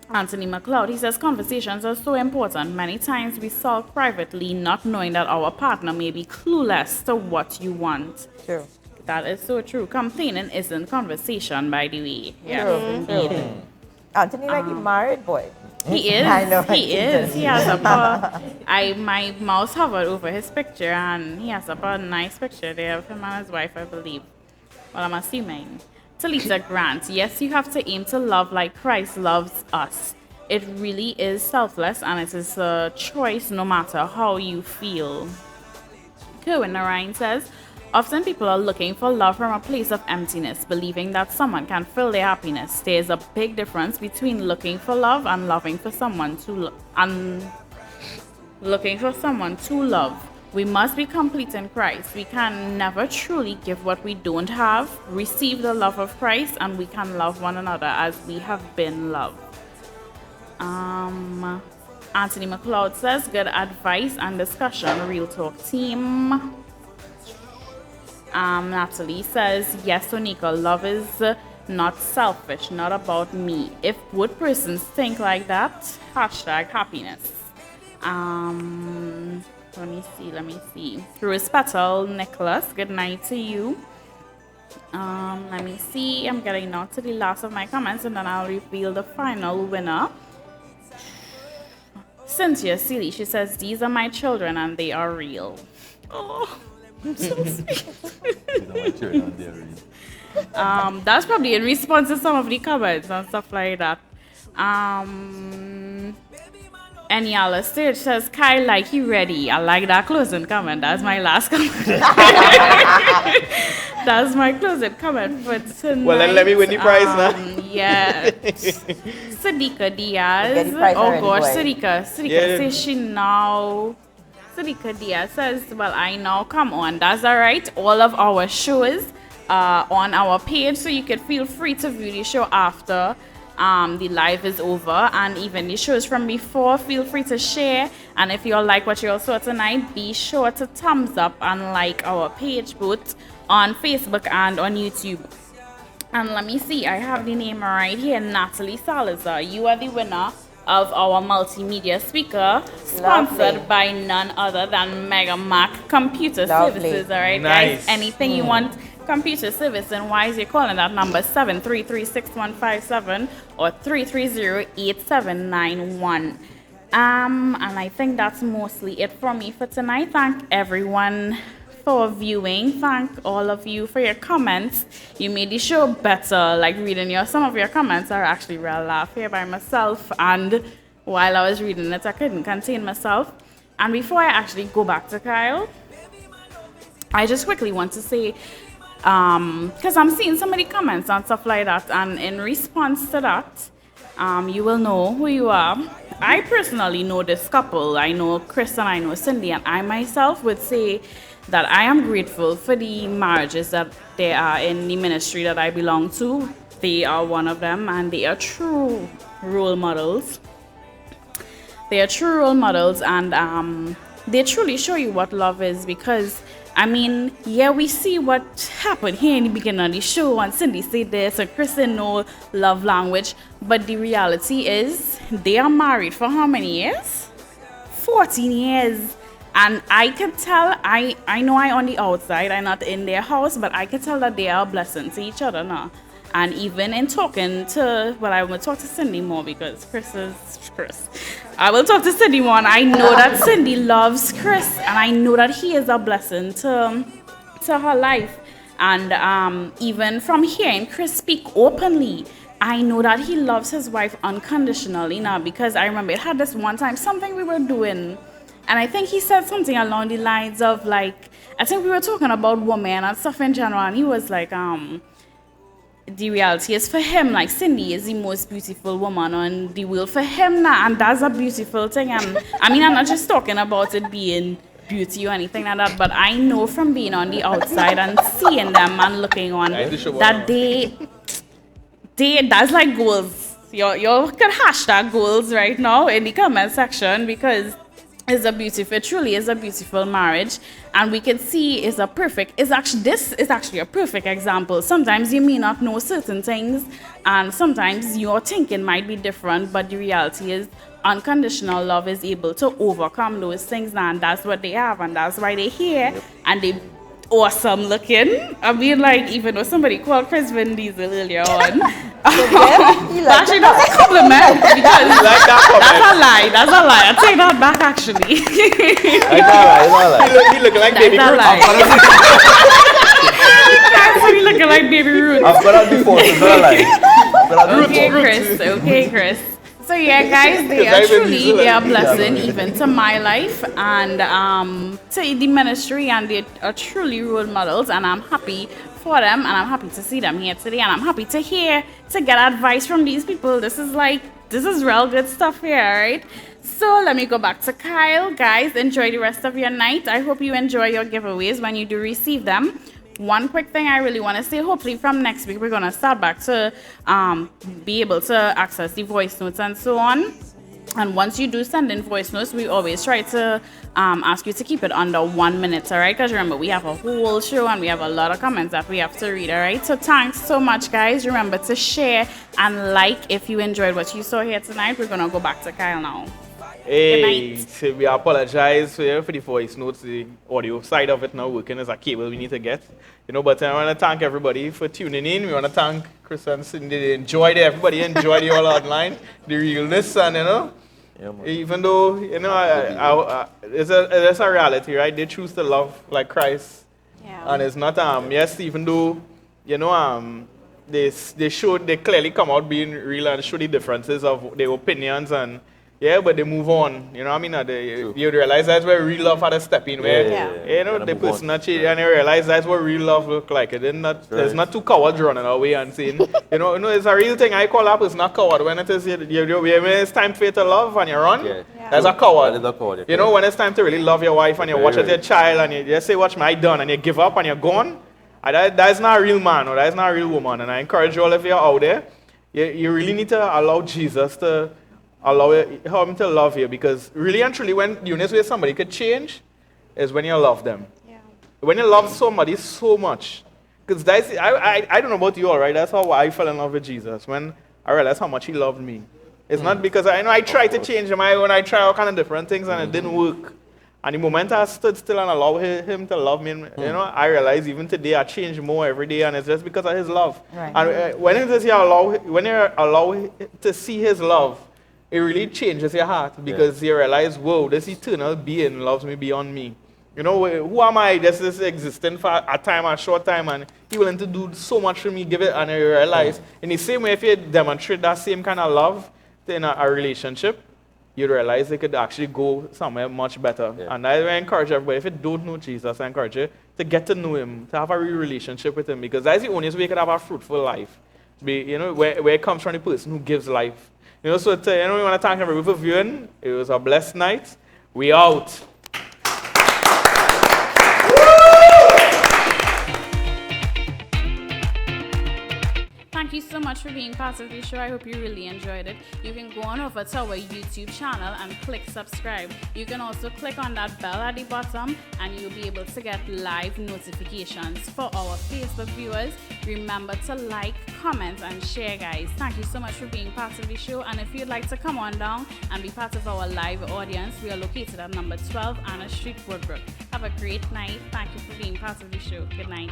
Anthony McLeod, he says conversations are so important. Many times we solve privately, not knowing that our partner may be clueless to what you want. True. That is so true. Complaining isn't conversation, by the way. Yes, True. indeed. Anthony like he married boy. He is. I know, He I is. did. He has my mouse hovered over his picture, and he has a nice picture there of him and his wife, I believe. Well, I'm assuming. Talita Grant, yes, you have to aim to love like Christ loves us. It really is selfless, and it is a choice no matter how you feel. Kerwin Narayan says, often people are looking for love from a place of emptiness, believing that someone can fill their happiness. There is a big difference between looking for love and loving for someone looking for someone to love. We must be complete in Christ. We can never truly give what we don't have, receive the love of Christ, and we can love one another as we have been loved. Anthony McLeod says, good advice and discussion, Real Talk team. Natalie says, yes, Sonika, love is not selfish, not about me. If both persons think like that, hashtag happiness. Let me see. Rose Petal, Nicholas, good night to you. Let me see. I'm getting now to the last of my comments, and then I'll reveal the final winner. Cynthia Seeley, she says, these are my children and they are real. Oh, I'm so sweet. That's probably in response to some of the comments and stuff like that. Anyala Stage says, Kyle, like you ready. I like that closing comment. That's my last comment. That's my closing comment for tonight. Well, then let me win the prize now. Yeah. Sadiqa Diaz. Get the prize Oh already, gosh, boy. Sadiqa says she now. Sadiqa Diaz says, well, I know, come on, that's all right. All of our shows on our page, so you can feel free to view the show after the live is over, and even the shows from before, feel free to share. And if you all like what you all saw tonight, be sure to thumbs up and like our page both on Facebook and on YouTube. And let me see, I have the name right here, Natalie Salazar. You are the winner of our multimedia speaker, sponsored Lovely. by none other than Mega Mac Computer Lovely. Services. All right, Nice. guys, anything you want computer service and why is you're calling that number 733-6157 or 330-8791. And I think that's mostly it for me for tonight. Thank everyone for viewing. Thank all of you for your comments. You made the show better. Like reading some of your comments are actually real laugh here by myself, and while I was reading it I couldn't contain myself. And before I actually go back to Kyle, I just quickly want to say, because I'm seeing some of the comments and stuff like that, and in response to that, you will know who you are. I personally know this couple. I know Chris and I know Cindy, and I myself would say that I am grateful for the marriages that they are in the ministry that I belong to. They are one of them, and they are true role models. They are true role models, and they truly show you what love is, because I mean, yeah, we see what happened here in the beginning of the show, and Cindy said this, and Chris didn't know love language, but the reality is they are married for how many years? 14 years. And I could tell, I know I on the outside, I'm not in their house, but I could tell that they are a blessing to each other now. And even in talking to, well, I will talk to Cindy more because Chris is Chris. I will talk to Cindy more, and I know that Cindy loves Chris, and I know that he is a blessing to her life. And even from hearing Chris speak openly, I know that he loves his wife unconditionally now, because I remember it had this one time, something we were doing, and I think he said something along the lines of like, I think we were talking about women and stuff in general, and he was like, the reality is for him, like Cindy is the most beautiful woman on the world for him now, and that's a beautiful thing. And I mean, I'm not just talking about it being beauty or anything like that, but I know from being on the outside and seeing them and looking on that that's like goals. You can hashtag goals right now in the comment section, because it truly is a beautiful marriage, and we can see this is actually a perfect example. Sometimes you may not know certain things, and sometimes your thinking might be different, but the reality is unconditional love is able to overcome those things, and that's what they have, and that's why they're here, and awesome looking. I mean, like, even though somebody called Chris Vin Diesel earlier on, He liked actually, that's a compliment because Like that that's comment. a lie. That's a lie. I take that back, actually. It's all right, it's all right. He look like That's baby a Groot. lie. Actually looking like Baby Ruth. I've got that before, so it's not like. Okay, Chris. Okay, Chris. So yeah, guys, they Because are I've been truly using they are it. blessing even to my life and to the ministry, and they are truly role models, and I'm happy for them, and I'm happy to see them here today, and I'm happy to get advice from these people. This is real good stuff here, right? So let me go back to Kyle. Guys, enjoy the rest of your night. I hope you enjoy your giveaways when you do receive them. One quick thing I really want to say, hopefully from next week we're going to start back to be able to access the voice notes and so on. And once you do send in voice notes, we always try to ask you to keep it under 1 minute, all right? Because remember, we have a whole show and we have a lot of comments that we have to read, all right? So thanks so much, guys. Remember to share and like if you enjoyed what you saw here tonight. We're going to go back to Kyle now. Hey, night. so we apologize for the voice notes. The audio side of it not working as a cable we need to get. But I want to thank everybody for tuning in. We want to thank Chris and Cindy. They enjoyed it. Everybody enjoyed it all online. The realness and, Yeah, man. even though, it's a reality, right? They choose to love like Christ. Yeah. And it's not, yes, even though, they clearly come out being real and show the differences of their opinions and, yeah, but they move on. You know what I mean? You realize that's where real love had to step in. Where, Yeah. the Gotta move person on. not change, and they realize that's what real love look like. It did not, There's not two cowards running away and saying, it's a real thing. I call that person not coward. When it is, when it's time for you to love and you run, Yeah. that's a coward. That is a coward, You know, when it's time to really love your wife and you watch Very at your child and you just say, watch my done, and you give up and you're gone, that's not a real man or that's not a real woman. And I encourage all of you out there, you really need to allow Jesus to allow him to love you, because really and truly when the only way somebody could change is when you love them. Yeah. When you love somebody so much. Because I don't know about you all, right? That's how I fell in love with Jesus, when I realized how much he loved me. It's not because I tried to change him. I tried all kind of different things and it didn't work. And the moment I stood still and allowed him to love me, I realized even today I change more every day, and it's just because of his love. Right. And when you allow to see his love, it really changes your heart, because you realize, whoa, this eternal being loves me beyond me. Who am I? This is existing for a short time, and he willing to do so much for me, give it, and you realize, in the same way, if you demonstrate that same kind of love in a relationship, you realize it could actually go somewhere much better. Yeah. And I encourage everybody, if you don't know Jesus, I encourage you to get to know him, to have a real relationship with him, because that's the only way you can have a fruitful life. Where it comes from the person who gives life. So we want to thank everybody for viewing. It was a blessed night. We out. Thank you so much for being part of the show. I hope you really enjoyed it. You can go on over to our YouTube channel and click subscribe. You can also click on that bell at the bottom and you'll be able to get live notifications. For our Facebook viewers, remember to like, comment, and share, guys. Thank you so much for being part of the show. And if you'd like to come on down and be part of our live audience, we are located at number 12 Anna Street, Woodbrook. Have a great night. Thank you for being part of the show. Good night.